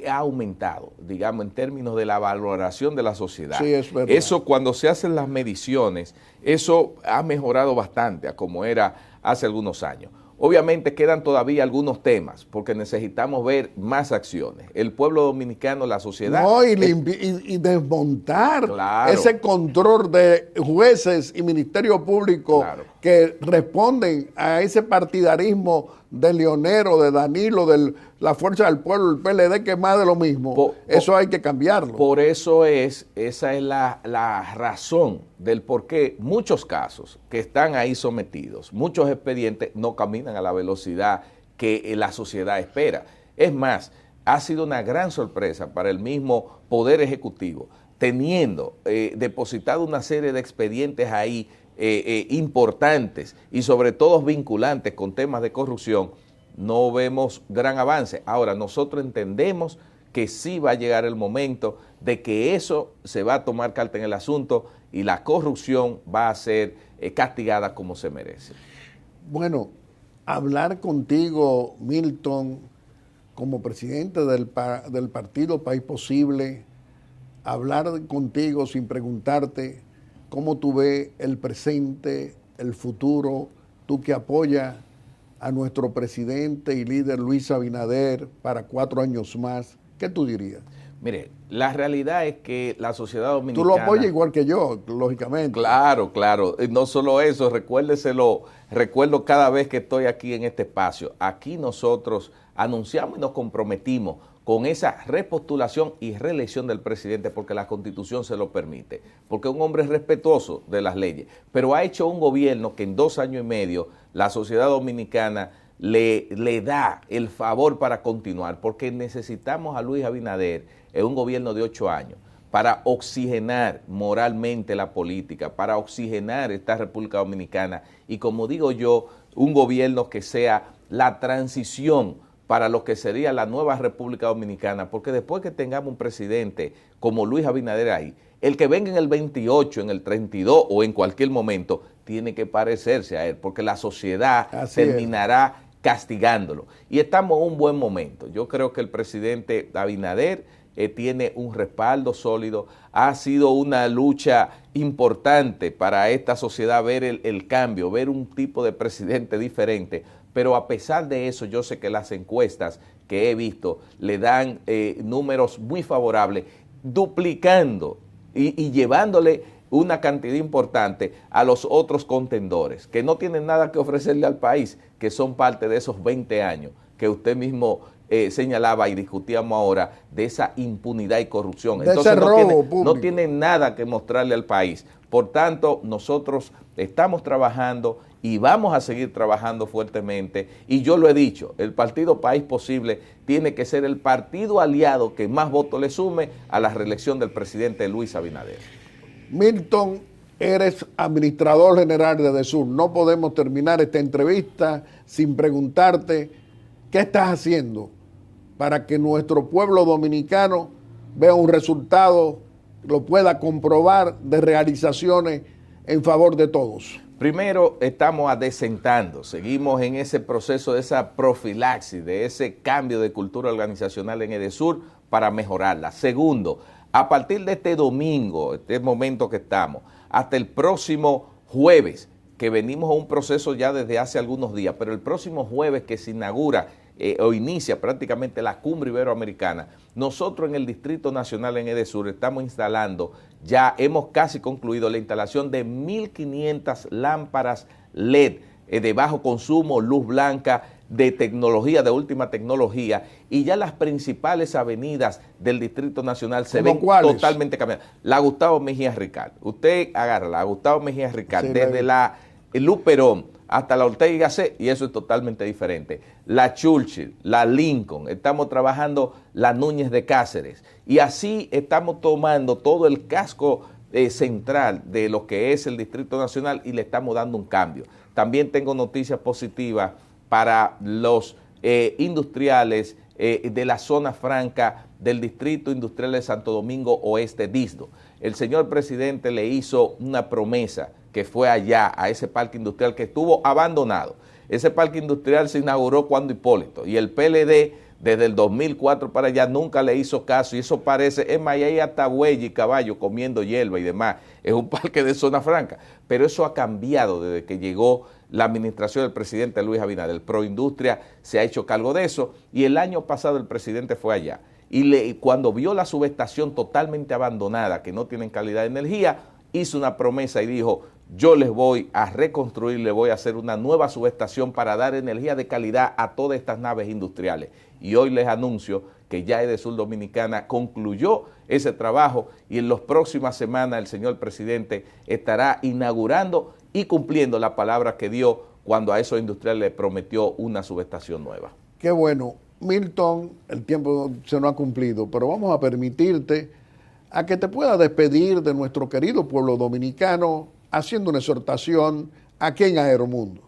ha aumentado, digamos, en términos de la valoración de la sociedad. Sí, es verdad. Eso, cuando se hacen las mediciones, eso ha mejorado bastante a como era hace algunos años. Obviamente quedan todavía algunos temas, porque necesitamos ver más acciones. El pueblo dominicano, la sociedad... No, y desmontar ese control de jueces y Ministerio Público que responden a ese partidarismo de Leonero, de Danilo, de la Fuerza del Pueblo, el PLD, que es más de lo mismo. Eso hay que cambiarlo. Por eso esa es la razón del por qué muchos casos que están ahí sometidos, muchos expedientes no caminan a la velocidad que la sociedad espera. Es más, ha sido una gran sorpresa para el mismo Poder Ejecutivo, teniendo depositado una serie de expedientes ahí importantes y sobre todo vinculantes con temas de corrupción, no vemos gran avance. Ahora, nosotros entendemos que sí va a llegar el momento de que eso se va a tomar carta en el asunto y la corrupción va a ser castigada como se merece. Bueno, hablar contigo, Milton, como presidente del partido País Posible, hablar contigo sin preguntarte cómo tú ves el presente, el futuro, tú que apoyas a nuestro presidente y líder Luis Abinader para 4 años más, ¿qué tú dirías? Mire, la realidad es que la sociedad dominicana... Tú lo apoyas igual que yo, lógicamente. Claro, claro. No solo eso, recuérdeselo, recuerdo cada vez que estoy aquí en este espacio. Aquí nosotros anunciamos y nos comprometimos con esa repostulación y reelección del presidente porque la Constitución se lo permite, porque un hombre es respetuoso de las leyes, pero ha hecho un gobierno que en 2 años y medio la sociedad dominicana le da el favor para continuar, porque necesitamos a Luis Abinader en un gobierno de 8 años para oxigenar moralmente la política, para oxigenar esta República Dominicana y, como digo yo, un gobierno que sea la transición para lo que sería la nueva República Dominicana, porque después que tengamos un presidente como Luis Abinader ahí, el que venga en el 28, en el 32 o en cualquier momento, tiene que parecerse a él, porque la sociedad terminará castigándolo. Y estamos en un buen momento. Yo creo que el presidente Abinader tiene un respaldo sólido. Ha sido una lucha importante para esta sociedad ver el cambio, ver un tipo de presidente diferente. Pero a pesar de eso, yo sé que las encuestas que he visto le dan números muy favorables, duplicando y llevándole una cantidad importante a los otros contendores, que no tienen nada que ofrecerle al país, que son parte de esos 20 años que usted mismo señalaba y discutíamos ahora, de esa impunidad y corrupción. Entonces no tienen nada que mostrarle al país. Por tanto, nosotros estamos trabajando y vamos a seguir trabajando fuertemente, y yo lo he dicho, el partido País Posible tiene que ser el partido aliado que más votos le sume a la reelección del presidente Luis Abinader. Milton, eres administrador general de DESUR. No podemos terminar esta entrevista sin preguntarte qué estás haciendo para que nuestro pueblo dominicano vea un resultado, lo pueda comprobar, de realizaciones en favor de todos. Primero, estamos adecentando, seguimos en ese proceso de esa profilaxis, de ese cambio de cultura organizacional en EDESUR para mejorarla. Segundo, a partir de este domingo, este momento que estamos, hasta el próximo jueves, que venimos a un proceso ya desde hace algunos días, pero el próximo jueves que se inaugura o inicia prácticamente la cumbre iberoamericana, nosotros en el Distrito Nacional en EDESUR estamos instalando, ya hemos casi concluido la instalación de 1.500 lámparas LED de bajo consumo, luz blanca, de tecnología, de última tecnología, y ya las principales avenidas del Distrito Nacional se ven totalmente cambiadas. La Gustavo Mejía Ricard, usted agarra la Gustavo Mejía Ricard, sí, desde la Luperón hasta la Ortega y Gasset, y eso es totalmente diferente. La Churchill, la Lincoln, estamos trabajando la Núñez de Cáceres, y así estamos tomando todo el casco central de lo que es el Distrito Nacional y le estamos dando un cambio. También tengo noticias positivas para los industriales de la zona franca del Distrito Industrial de Santo Domingo Oeste, DISDO. El señor presidente le hizo una promesa que fue allá, a ese parque industrial que estuvo abandonado. Ese parque industrial se inauguró cuando Hipólito, y el PLD desde el 2004 para allá nunca le hizo caso, y eso parece, es más, hay hasta buey y caballo comiendo hierba y demás, es un parque de zona franca, pero eso ha cambiado desde que llegó la administración del presidente Luis Abinader. El Proindustria se ha hecho cargo de eso, y el año pasado el presidente fue allá, y cuando vio la subestación totalmente abandonada, que no tienen calidad de energía, hizo una promesa y dijo: yo les voy a reconstruir, les voy a hacer una nueva subestación para dar energía de calidad a todas estas naves industriales. Y hoy les anuncio que ya EDESUR Dominicana concluyó ese trabajo, y en las próximas semanas el señor presidente estará inaugurando y cumpliendo la palabra que dio cuando a esos industriales les prometió una subestación nueva. Qué bueno. Milton, el tiempo se nos ha cumplido, pero vamos a permitirte a que te pueda despedir de nuestro querido pueblo dominicano haciendo una exhortación aquí en Aeromundo.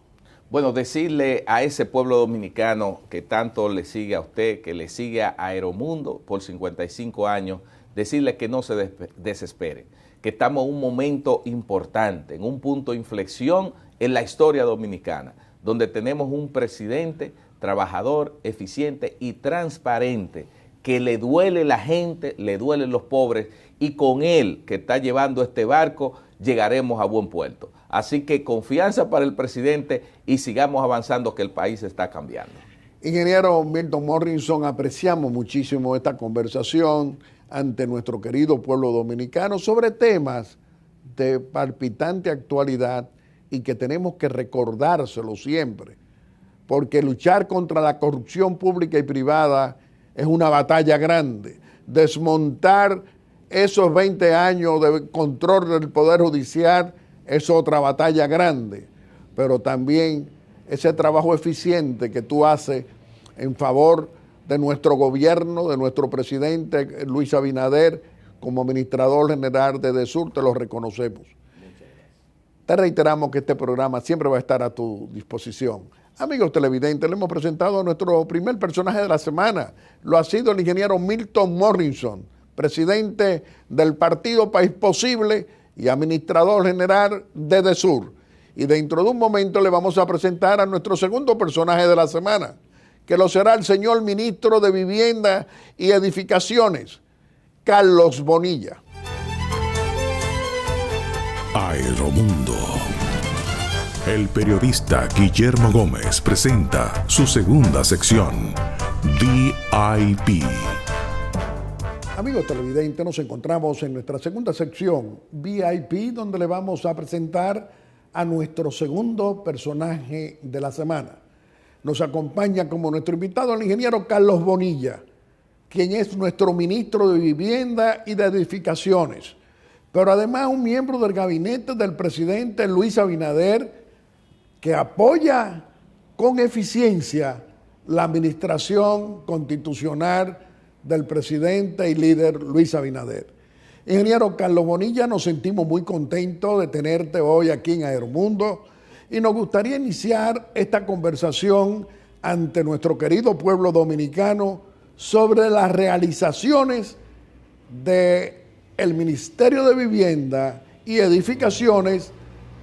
Bueno, decirle a ese pueblo dominicano que tanto le sigue a usted, que le sigue a Aeromundo por 55 años, decirle que no se desespere, que estamos en un momento importante, en un punto de inflexión en la historia dominicana, donde tenemos un presidente trabajador, eficiente y transparente, que le duele la gente, le duelen los pobres, y con él, que está llevando este barco, llegaremos a buen puerto. Así que confianza para el presidente y sigamos avanzando, que el país está cambiando. Ingeniero Milton Morrison, apreciamos muchísimo esta conversación ante nuestro querido pueblo dominicano sobre temas de palpitante actualidad y que tenemos que recordárselo siempre, porque luchar contra la corrupción pública y privada es una batalla grande. Desmontar esos 20 años de control del Poder Judicial es otra batalla grande, pero también ese trabajo eficiente que tú haces en favor de nuestro gobierno, de nuestro presidente Luis Abinader, como administrador general de EDESUR, te lo reconocemos. Te reiteramos que este programa siempre va a estar a tu disposición. Amigos televidentes, le hemos presentado a nuestro primer personaje de la semana. Lo ha sido el ingeniero Milton Morrison, presidente del partido País Posible y administrador general de EDESUR. Y dentro de un momento le vamos a presentar a nuestro segundo personaje de la semana, que lo será el señor ministro de Vivienda y Edificaciones, Carlos Bonilla. Aeromundo. El periodista Guillermo Gómez presenta su segunda sección, VIP. Amigos televidentes, nos encontramos en nuestra segunda sección VIP, donde le vamos a presentar a nuestro segundo personaje de la semana. Nos acompaña como nuestro invitado el ingeniero Carlos Bonilla, quien es nuestro ministro de Vivienda y de Edificaciones, pero además un miembro del gabinete del presidente Luis Abinader, que apoya con eficiencia la administración constitucional del presidente y líder Luis Abinader. Ingeniero Carlos Bonilla, nos sentimos muy contentos de tenerte hoy aquí en Aeromundo y nos gustaría iniciar esta conversación ante nuestro querido pueblo dominicano sobre las realizaciones del Ministerio de Vivienda y Edificaciones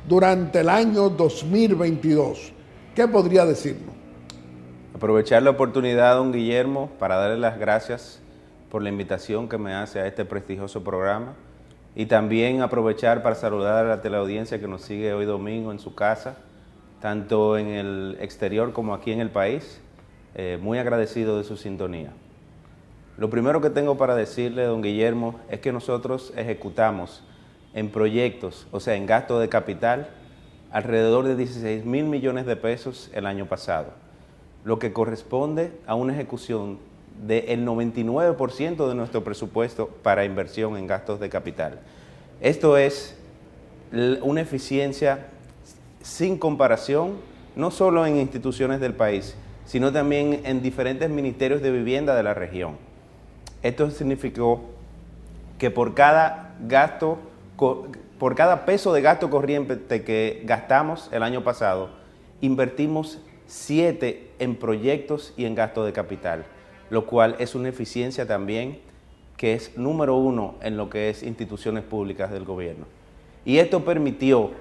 durante el año 2022. ¿Qué podría decirnos? Aprovechar la oportunidad, don Guillermo, para darle las gracias por la invitación que me hace a este prestigioso programa y también aprovechar para saludar a la teleaudiencia que nos sigue hoy domingo en su casa, tanto en el exterior como aquí en el país. Muy agradecido de su sintonía. Lo primero que tengo para decirle, don Guillermo, es que nosotros ejecutamos en proyectos, o sea, en gasto de capital, alrededor de 16 mil millones de pesos el año pasado, lo que corresponde a una ejecución del 99% de nuestro presupuesto para inversión en gastos de capital. Esto es una eficiencia sin comparación, no solo en instituciones del país, sino también en diferentes ministerios de vivienda de la región. Esto significó que por cada peso de gasto corriente que gastamos el año pasado, invertimos 7 en proyectos y en gasto de capital, lo cual es una eficiencia también que es número 1 en lo que es instituciones públicas del gobierno. Y esto permitió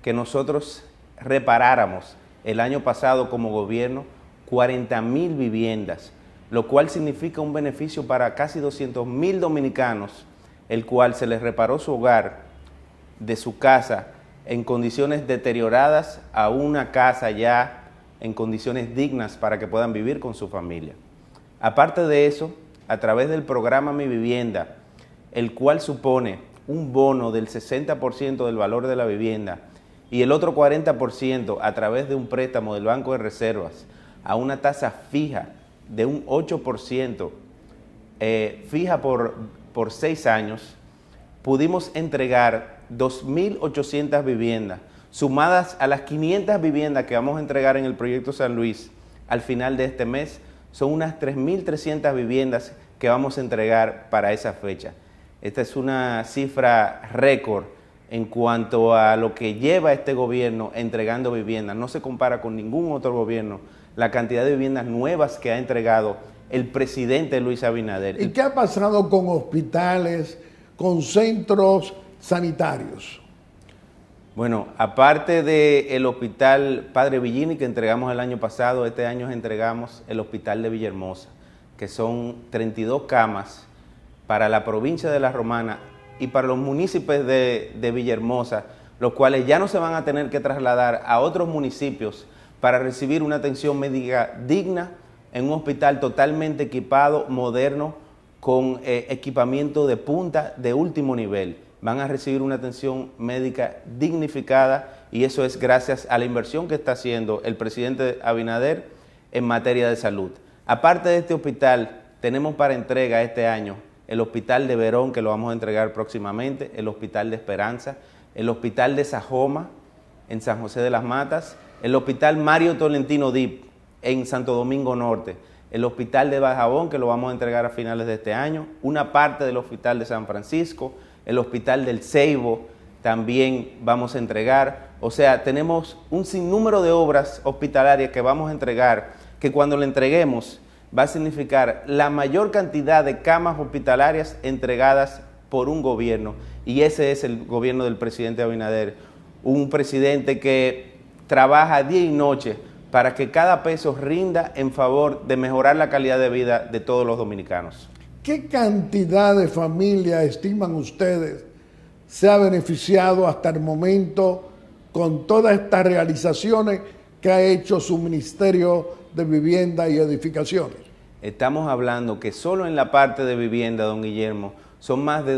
que nosotros reparáramos el año pasado como gobierno 40.000 viviendas, lo cual significa un beneficio para casi 200.000 dominicanos, el cual se les reparó su hogar de su casa en condiciones deterioradas a una casa ya en condiciones dignas para que puedan vivir con su familia. Aparte de eso, a través del programa Mi Vivienda, el cual supone un bono del 60% del valor de la vivienda y el otro 40% a través de un préstamo del Banco de Reservas a una tasa fija de un 8%, fija por 6 años, pudimos entregar 2.800 viviendas, sumadas a las 500 viviendas que vamos a entregar en el proyecto San Luis al final de este mes. Son unas 3.300 viviendas que vamos a entregar para esa fecha. Esta es una cifra récord en cuanto a lo que lleva este gobierno entregando viviendas. No se compara con ningún otro gobierno la cantidad de viviendas nuevas que ha entregado el presidente Luis Abinader. ¿Y qué ha pasado con hospitales, con centros sanitarios? Bueno, aparte del Hospital Padre Villini que entregamos el año pasado, este año entregamos el Hospital de Villahermosa, que son 32 camas para la provincia de La Romana y para los municipios de Villahermosa, los cuales ya no se van a tener que trasladar a otros municipios para recibir una atención médica digna en un hospital totalmente equipado, moderno, con equipamiento de punta de último nivel. Van a recibir una atención médica dignificada y eso es gracias a la inversión que está haciendo el presidente Abinader en materia de salud. Aparte de este hospital, tenemos para entrega este año el Hospital de Verón, que lo vamos a entregar próximamente, el Hospital de Esperanza, el Hospital de Sajoma, en San José de las Matas, el Hospital Mario Tolentino Dip, en Santo Domingo Norte, el Hospital de Bajabón, que lo vamos a entregar a finales de este año, una parte del Hospital de San Francisco, el Hospital del Ceibo también vamos a entregar. O sea, tenemos un sinnúmero de obras hospitalarias que vamos a entregar, que cuando le entreguemos va a significar la mayor cantidad de camas hospitalarias entregadas por un gobierno. Y ese es el gobierno del presidente Abinader, un presidente que trabaja día y noche para que cada peso rinda en favor de mejorar la calidad de vida de todos los dominicanos. ¿Qué cantidad de familias estiman ustedes se ha beneficiado hasta el momento con todas estas realizaciones que ha hecho su Ministerio de Vivienda y Edificaciones? estamos hablando que solo en la parte de vivienda, don Guillermo, son más de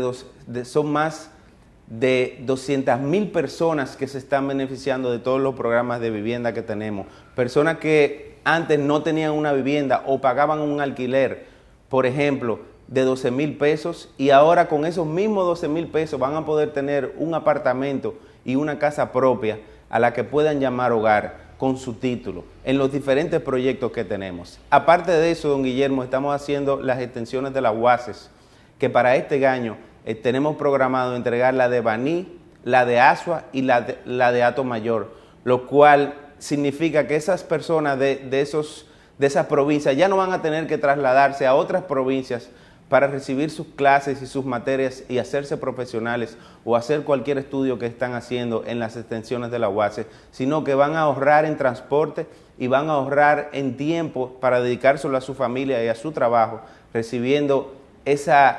200.000 personas que se están beneficiando de todos los programas de vivienda que tenemos. Personas que antes no tenían una vivienda o pagaban un alquiler, por ejemplo, de 12,000 pesos, y ahora con esos mismos 12,000 pesos van a poder tener un apartamento y una casa propia a la que puedan llamar hogar con su título en los diferentes proyectos que tenemos. Aparte de eso, don Guillermo, estamos haciendo las extensiones de las UASes, que para este año tenemos programado entregar la de Baní, la de Asua y la de Atomayor, lo cual significa que esas personas de esas provincias ya no van a tener que trasladarse a otras provincias para recibir sus clases y sus materias y hacerse profesionales o hacer cualquier estudio que están haciendo en las extensiones de la UASE, sino que van a ahorrar en transporte y van a ahorrar en tiempo para dedicárselo a su familia y a su trabajo, recibiendo esas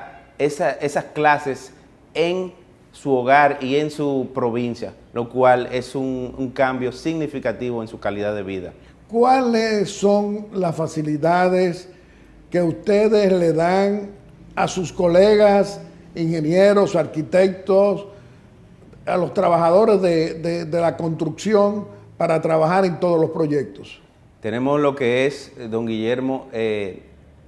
clases en su hogar y en su provincia, lo cual es un cambio significativo en su calidad de vida. ¿Cuáles son las facilidades que ustedes le dan a sus colegas, ingenieros, arquitectos, a los trabajadores de la construcción para trabajar en todos los proyectos? Tenemos lo que es, don Guillermo,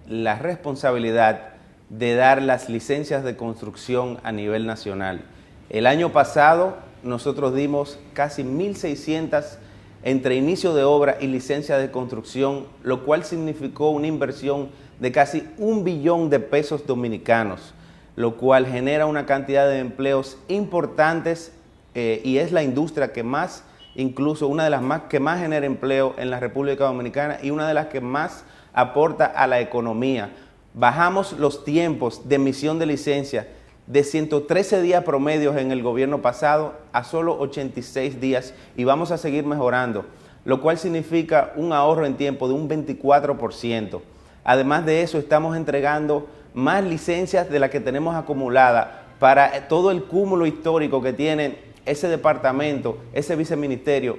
la responsabilidad de dar las licencias de construcción a nivel nacional. El año pasado nosotros dimos casi 1.600 entre inicio de obra y licencia de construcción, lo cual significó una inversión de casi 1 billón de pesos dominicanos, lo cual genera una cantidad de empleos importantes y es la industria que más, incluso una de las más que más genera empleo en la República Dominicana y una de las que más aporta a la economía. Bajamos los tiempos de emisión de licencia de 113 días promedios en el gobierno pasado a solo 86 días y vamos a seguir mejorando, lo cual significa un ahorro en tiempo de un 24%. Además de eso, estamos entregando más licencias de las que tenemos acumuladas para todo el cúmulo histórico que tiene ese departamento, ese viceministerio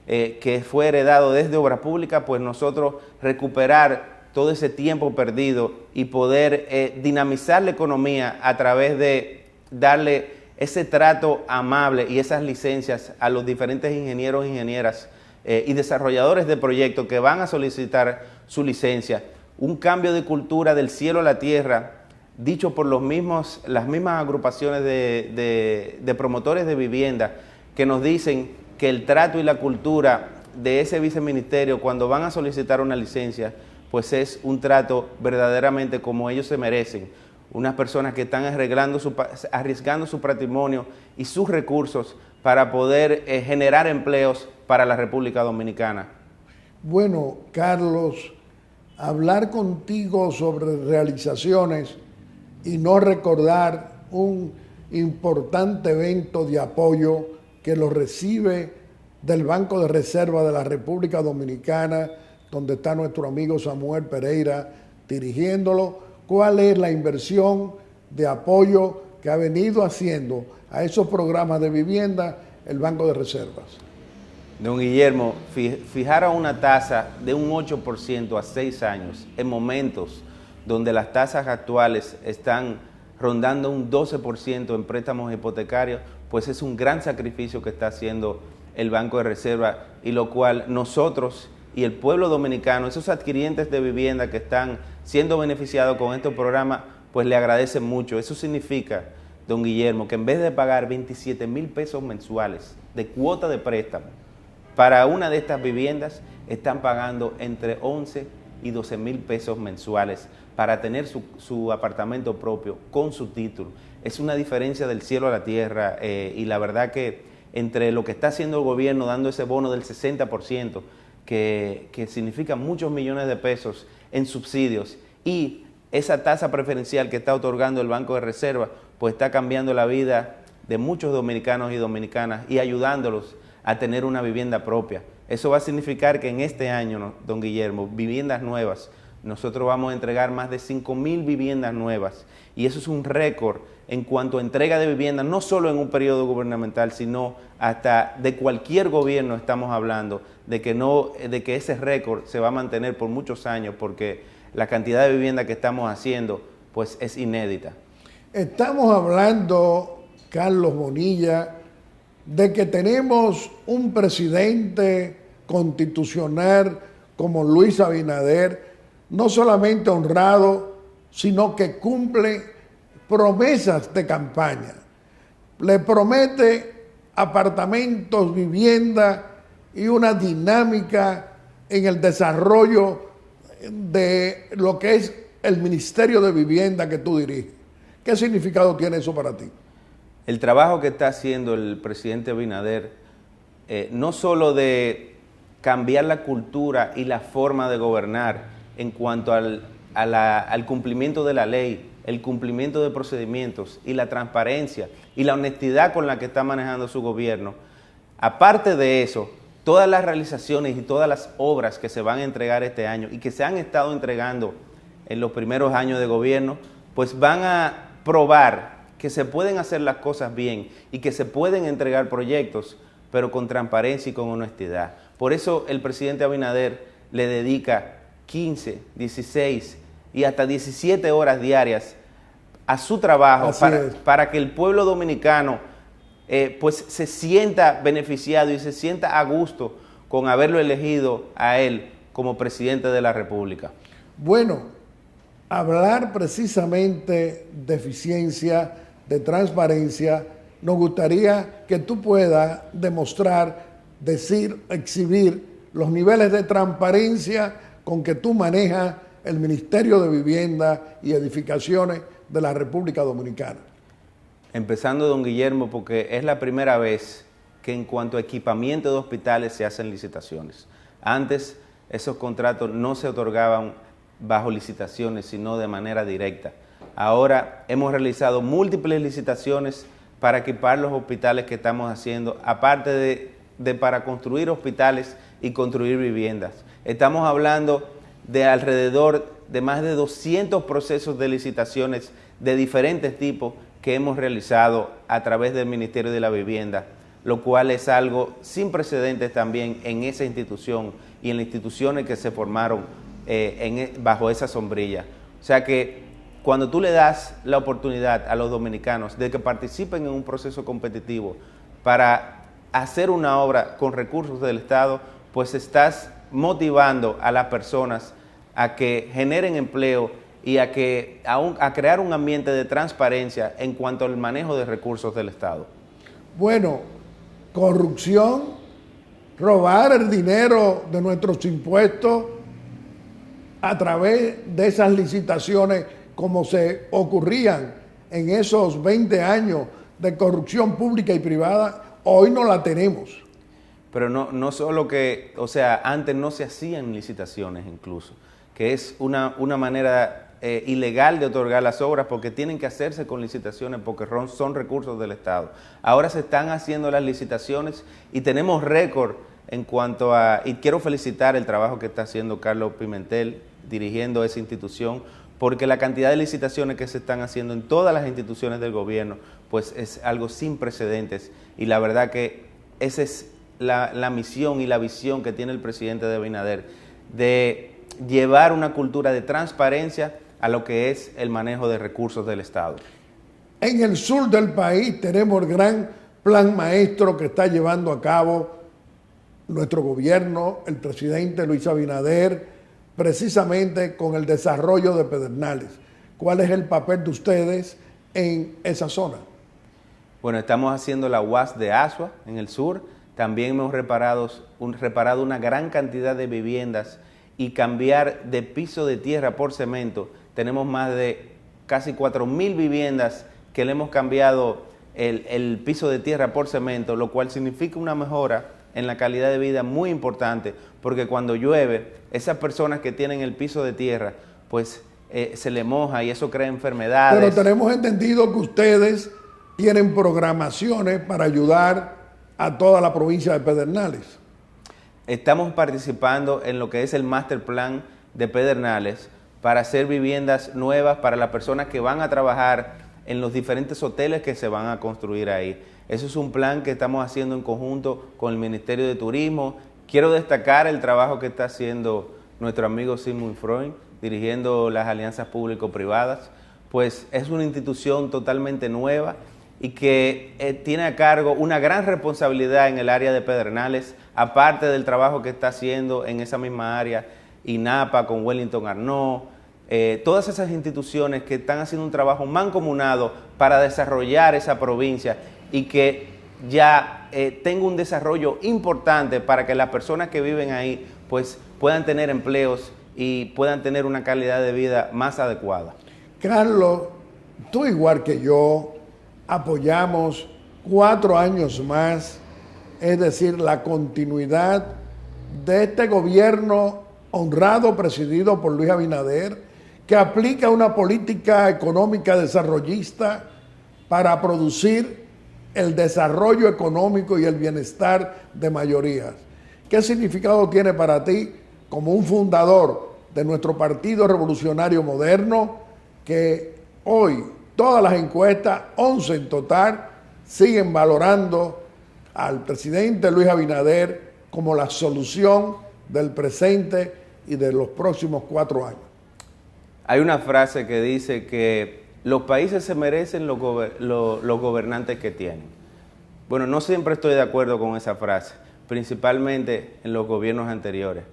que fue heredado desde Obra Pública, pues nosotros recuperar todo ese tiempo perdido y poder dinamizar la economía a través de darle ese trato amable y esas licencias a los diferentes ingenieros, ingenieras y desarrolladores de proyectos que van a solicitar su licencia. Un cambio de cultura del cielo a la tierra, dicho por las mismas agrupaciones de promotores de vivienda, que nos dicen que el trato y la cultura de ese viceministerio cuando van a solicitar una licencia, pues es un trato verdaderamente como ellos se merecen. Unas personas que están arriesgando su patrimonio y sus recursos para poder generar empleos para la República Dominicana. Bueno, Carlos, hablar contigo sobre realizaciones y no recordar un importante evento de apoyo que lo recibe del Banco de Reserva de la República Dominicana, donde está nuestro amigo Samuel Pereira dirigiéndolo. ¿Cuál es la inversión de apoyo que ha venido haciendo a esos programas de vivienda el Banco de Reservas? Don Guillermo, fijaron una tasa de un 8% a 6 años en momentos donde las tasas actuales están rondando un 12% en préstamos hipotecarios, pues es un gran sacrificio que está haciendo el Banco de Reserva y lo cual nosotros y el pueblo dominicano, esos adquirientes de vivienda que están siendo beneficiados con estos programas, pues le agradecen mucho. Eso significa, don Guillermo, que en vez de pagar 27,000 pesos mensuales de cuota de préstamo, para una de estas viviendas están pagando entre 11 y 12,000 pesos mensuales para tener su apartamento propio con su título. Es una diferencia del cielo a la tierra y la verdad que entre lo que está haciendo el gobierno dando ese bono del 60%, que significa muchos millones de pesos en subsidios, y esa tasa preferencial que está otorgando el Banco de Reserva, pues está cambiando la vida de muchos dominicanos y dominicanas y ayudándolos a tener una vivienda propia. Eso va a significar que en este año, don Guillermo, viviendas nuevas, nosotros vamos a entregar más de 5,000 viviendas nuevas y eso es un récord en cuanto a entrega de viviendas, no solo en un periodo gubernamental, sino hasta de cualquier gobierno estamos hablando, de que ese récord se va a mantener por muchos años porque la cantidad de vivienda que estamos haciendo, pues es inédita. Estamos hablando, Carlos Bonilla, de que tenemos un presidente constitucional como Luis Abinader, no solamente honrado, sino que cumple promesas de campaña. Le promete apartamentos, vivienda y una dinámica en el desarrollo de lo que es el Ministerio de Vivienda que tú diriges. ¿Qué significado tiene eso para ti? El trabajo que está haciendo el presidente Abinader, no solo de cambiar la cultura y la forma de gobernar en cuanto al cumplimiento de la ley, el cumplimiento de procedimientos y la transparencia y la honestidad con la que está manejando su gobierno. Aparte de eso, todas las realizaciones y todas las obras que se van a entregar este año y que se han estado entregando en los primeros años de gobierno, pues van a probar que se pueden hacer las cosas bien y que se pueden entregar proyectos, pero con transparencia y con honestidad. Por eso el presidente Abinader le dedica 15, 16 y hasta 17 horas diarias a su trabajo para que el pueblo dominicano pues se sienta beneficiado y se sienta a gusto con haberlo elegido a él como presidente de la República. Bueno, hablar precisamente de eficiencia, de transparencia, nos gustaría que tú puedas demostrar, decir, exhibir los niveles de transparencia con que tú manejas el Ministerio de Vivienda y Edificaciones de la República Dominicana. Empezando, don Guillermo, porque es la primera vez que en cuanto a equipamiento de hospitales se hacen licitaciones. Antes esos contratos no se otorgaban bajo licitaciones, sino de manera directa. Ahora hemos realizado múltiples licitaciones para equipar los hospitales que estamos haciendo, aparte de para construir hospitales y construir viviendas. Estamos hablando de alrededor de más de 200 procesos de licitaciones de diferentes tipos que hemos realizado a través del Ministerio de la Vivienda, lo cual es algo sin precedentes también en esa institución y en las instituciones que se formaron bajo esa sombrilla. O sea que cuando tú le das la oportunidad a los dominicanos de que participen en un proceso competitivo para hacer una obra con recursos del Estado, pues estás motivando a las personas a que generen empleo y a crear un ambiente de transparencia en cuanto al manejo de recursos del Estado. Bueno, corrupción, robar el dinero de nuestros impuestos a través de esas licitaciones como se ocurrían en esos 20 años de corrupción pública y privada, hoy no la tenemos. Pero no solo que, o sea, antes no se hacían licitaciones incluso, que es una manera ilegal de otorgar las obras porque tienen que hacerse con licitaciones porque son recursos del Estado. Ahora se están haciendo las licitaciones y tenemos récord en cuanto a, y quiero felicitar el trabajo que está haciendo Carlos Pimentel dirigiendo esa institución, porque la cantidad de licitaciones que se están haciendo en todas las instituciones del gobierno, pues es algo sin precedentes y la verdad que esa es la misión y la visión que tiene el presidente de Abinader, de llevar una cultura de transparencia a lo que es el manejo de recursos del Estado. En el sur del país tenemos el gran plan maestro que está llevando a cabo nuestro gobierno, el presidente Luis Abinader, precisamente con el desarrollo de Pedernales. ¿Cuál es el papel de ustedes en esa zona? Bueno, estamos haciendo la UAS de Asua en el sur. También hemos reparado una gran cantidad de viviendas y cambiar de piso de tierra por cemento. Tenemos más de casi 4.000 viviendas que le hemos cambiado el piso de tierra por cemento, lo cual significa una mejora en la calidad de vida muy importante, porque cuando llueve, esas personas que tienen el piso de tierra, pues se le moja y eso crea enfermedades. Pero tenemos entendido que ustedes tienen programaciones para ayudar a toda la provincia de Pedernales. Estamos participando en lo que es el Master Plan de Pedernales para hacer viviendas nuevas para las personas que van a trabajar en los diferentes hoteles que se van a construir ahí. Eso es un plan que estamos haciendo en conjunto con el Ministerio de Turismo. Quiero destacar el trabajo que está haciendo nuestro amigo Sigmund Freud dirigiendo las alianzas público-privadas, pues es una institución totalmente nueva y que tiene a cargo una gran responsabilidad en el área de Pedernales, aparte del trabajo que está haciendo en esa misma área INAPA con Wellington Arnaud, todas esas instituciones que están haciendo un trabajo mancomunado para desarrollar esa provincia y que ya tenga un desarrollo importante para que las personas que viven ahí pues puedan tener empleos y puedan tener una calidad de vida más adecuada. Carlos, tú igual que yo apoyamos 4 años más, es decir, la continuidad de este gobierno honrado presidido por Luis Abinader, que aplica una política económica desarrollista para producir el desarrollo económico y el bienestar de mayorías. ¿Qué significado tiene para ti como un fundador de nuestro Partido Revolucionario Moderno, que hoy todas las encuestas, 11 en total, siguen valorando al presidente Luis Abinader como la solución del presente y de los próximos 4 años? Hay una frase que dice que los países se merecen los gobernantes que tienen. Bueno, no siempre estoy de acuerdo con esa frase, principalmente en los gobiernos anteriores.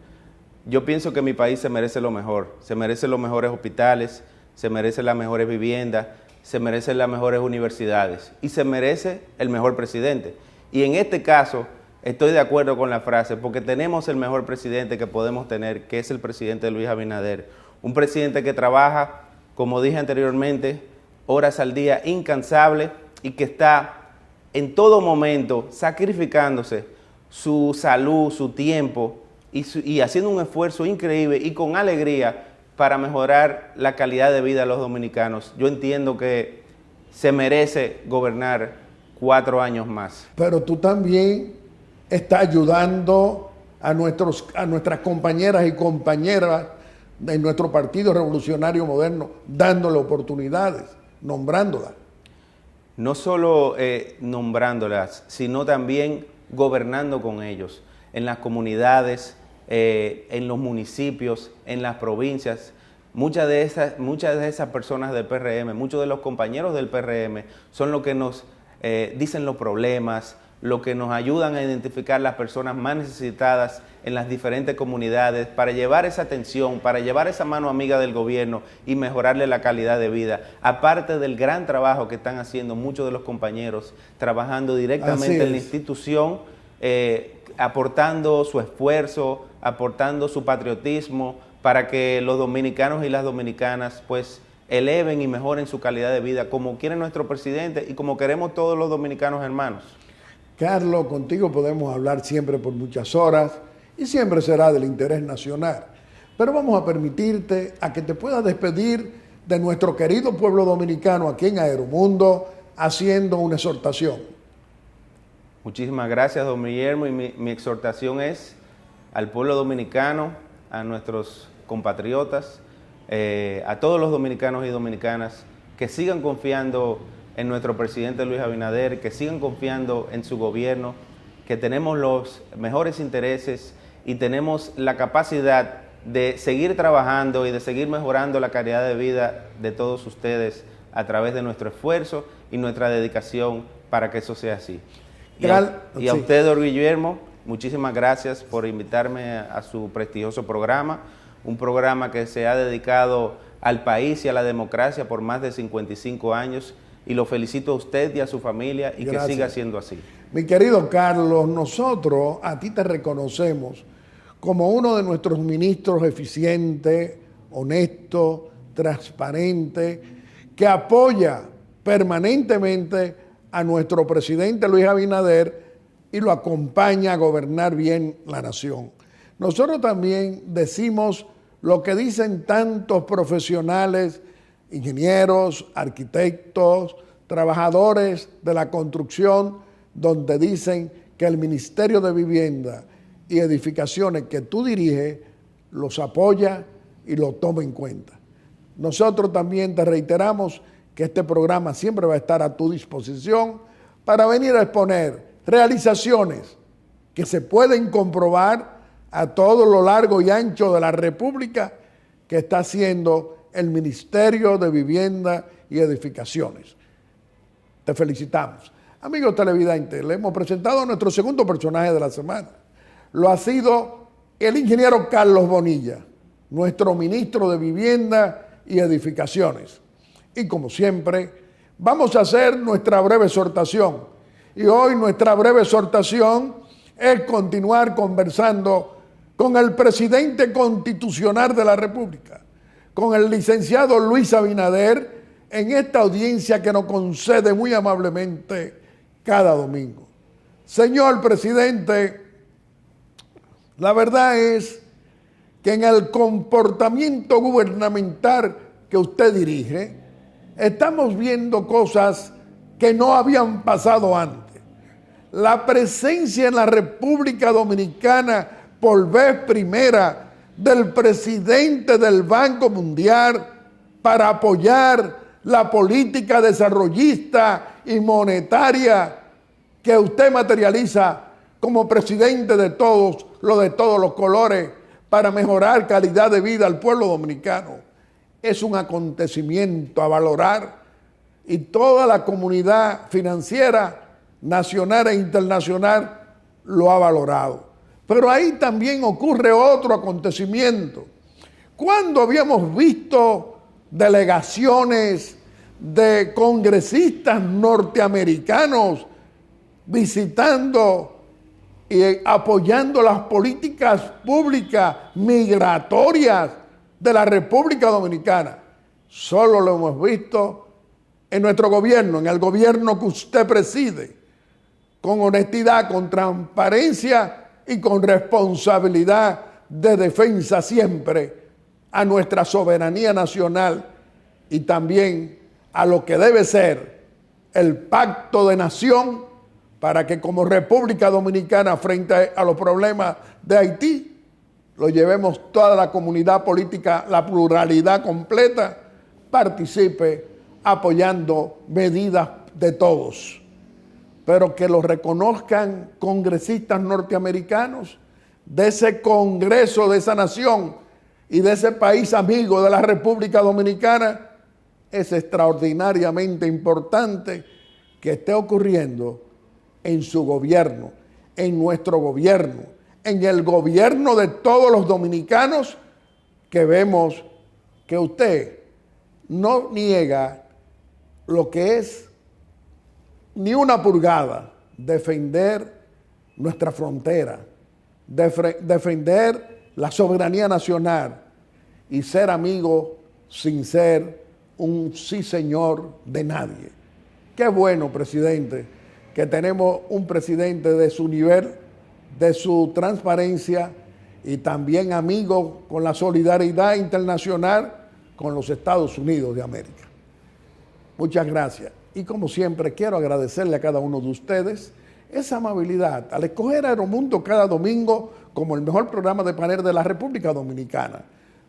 Yo pienso que mi país se merece lo mejor, se merece los mejores hospitales, se merece las mejores viviendas, se merecen las mejores universidades y se merece el mejor presidente. Y en este caso estoy de acuerdo con la frase porque tenemos el mejor presidente que podemos tener, que es el presidente Luis Abinader. Un presidente que trabaja, como dije anteriormente, horas al día, incansable y que está en todo momento sacrificándose su salud, su tiempo y haciendo un esfuerzo increíble y con alegría para mejorar la calidad de vida de los dominicanos. Yo entiendo que se merece gobernar 4 años más. Pero tú también estás ayudando a nuestras compañeras y compañeras de nuestro Partido Revolucionario Moderno, dándole oportunidades, nombrándolas. No solo nombrándolas, sino también gobernando con ellos, en las comunidades, en los municipios, en las provincias. Muchas de esas personas del PRM, muchos de los compañeros del PRM son los que nos dicen los problemas, lo que nos ayudan a identificar las personas más necesitadas en las diferentes comunidades para llevar esa atención, para llevar esa mano amiga del gobierno y mejorarle la calidad de vida. Aparte del gran trabajo que están haciendo muchos de los compañeros, trabajando directamente en la institución, aportando su esfuerzo, aportando su patriotismo para que los dominicanos y las dominicanas pues eleven y mejoren su calidad de vida como quiere nuestro presidente y como queremos todos los dominicanos hermanos. Carlos, contigo podemos hablar siempre por muchas horas y siempre será del interés nacional. Pero vamos a permitirte a que te puedas despedir de nuestro querido pueblo dominicano aquí en Aeromundo haciendo una exhortación. Muchísimas gracias, don Guillermo, y mi exhortación es al pueblo dominicano, a nuestros compatriotas, a todos los dominicanos y dominicanas que sigan confiando en nuestro presidente Luis Abinader, que sigan confiando en su gobierno, que tenemos los mejores intereses y tenemos la capacidad de seguir trabajando y de seguir mejorando la calidad de vida de todos ustedes a través de nuestro esfuerzo y nuestra dedicación para que eso sea así. Y a usted, don Guillermo, muchísimas gracias por invitarme a su prestigioso programa, un programa que se ha dedicado al país y a la democracia por más de 55 años, y lo felicito a usted y a su familia y gracias. Que siga siendo así. Mi querido Carlos, nosotros a ti te reconocemos como uno de nuestros ministros eficiente, honesto, transparente, que apoya permanentemente a nuestro presidente Luis Abinader y lo acompaña a gobernar bien la nación. Nosotros también decimos lo que dicen tantos profesionales, ingenieros, arquitectos, trabajadores de la construcción, donde dicen que el Ministerio de Vivienda y Edificaciones que tú diriges los apoya y lo toma en cuenta. Nosotros también te reiteramos que este programa siempre va a estar a tu disposición para venir a exponer realizaciones que se pueden comprobar a todo lo largo y ancho de la República que está haciendo el Ministerio de Vivienda y Edificaciones. Te felicitamos. Amigos televidentes, le hemos presentado a nuestro segundo personaje de la semana. Lo ha sido el ingeniero Carlos Bonilla, nuestro ministro de Vivienda y Edificaciones. Y como siempre, vamos a hacer nuestra breve exhortación. Y hoy nuestra breve exhortación es continuar conversando con el presidente constitucional de la República, con el licenciado Luis Abinader, en esta audiencia que nos concede muy amablemente cada domingo. Señor presidente, la verdad es que en el comportamiento gubernamental que usted dirige, estamos viendo cosas que no habían pasado antes. La presencia en la República Dominicana por vez primera del presidente del Banco Mundial para apoyar la política desarrollista y monetaria que usted materializa como presidente de todos los colores para mejorar calidad de vida al pueblo dominicano. Es un acontecimiento a valorar y toda la comunidad financiera nacional e internacional lo ha valorado. Pero ahí también ocurre otro acontecimiento. ¿Cuándo habíamos visto delegaciones de congresistas norteamericanos visitando y apoyando las políticas públicas migratorias de la República Dominicana? Solo lo hemos visto en nuestro gobierno, en el gobierno que usted preside, con honestidad, con transparencia y con responsabilidad de defensa siempre a nuestra soberanía nacional y también a lo que debe ser el pacto de nación para que como República Dominicana frente a los problemas de Haití lo llevemos toda la comunidad política, la pluralidad completa, participe apoyando medidas de todos. Pero que lo reconozcan congresistas norteamericanos de ese Congreso, de esa nación y de ese país amigo de la República Dominicana, es extraordinariamente importante que esté ocurriendo en su gobierno, en nuestro gobierno, en el gobierno de todos los dominicanos, que vemos que usted no niega lo que es ni una pulgada, defender nuestra frontera, defender la soberanía nacional y ser amigo sin ser un sí señor de nadie. Qué bueno, presidente, que tenemos un presidente de su nivel, de su transparencia y también amigo con la solidaridad internacional con los Estados Unidos de América. Muchas gracias. Y como siempre, quiero agradecerle a cada uno de ustedes esa amabilidad al escoger Aeromundo cada domingo como el mejor programa de panel de la República Dominicana.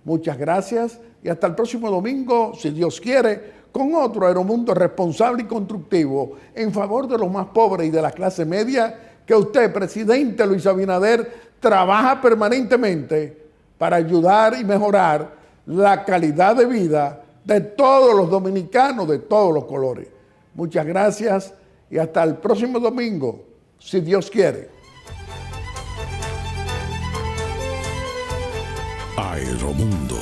Muchas gracias y hasta el próximo domingo, si Dios quiere, con otro Aeromundo responsable y constructivo en favor de los más pobres y de la clase media que usted, presidente Luis Abinader, trabaja permanentemente para ayudar y mejorar la calidad de vida de todos los dominicanos de todos los colores. Muchas gracias y hasta el próximo domingo, si Dios quiere. Aeromundo.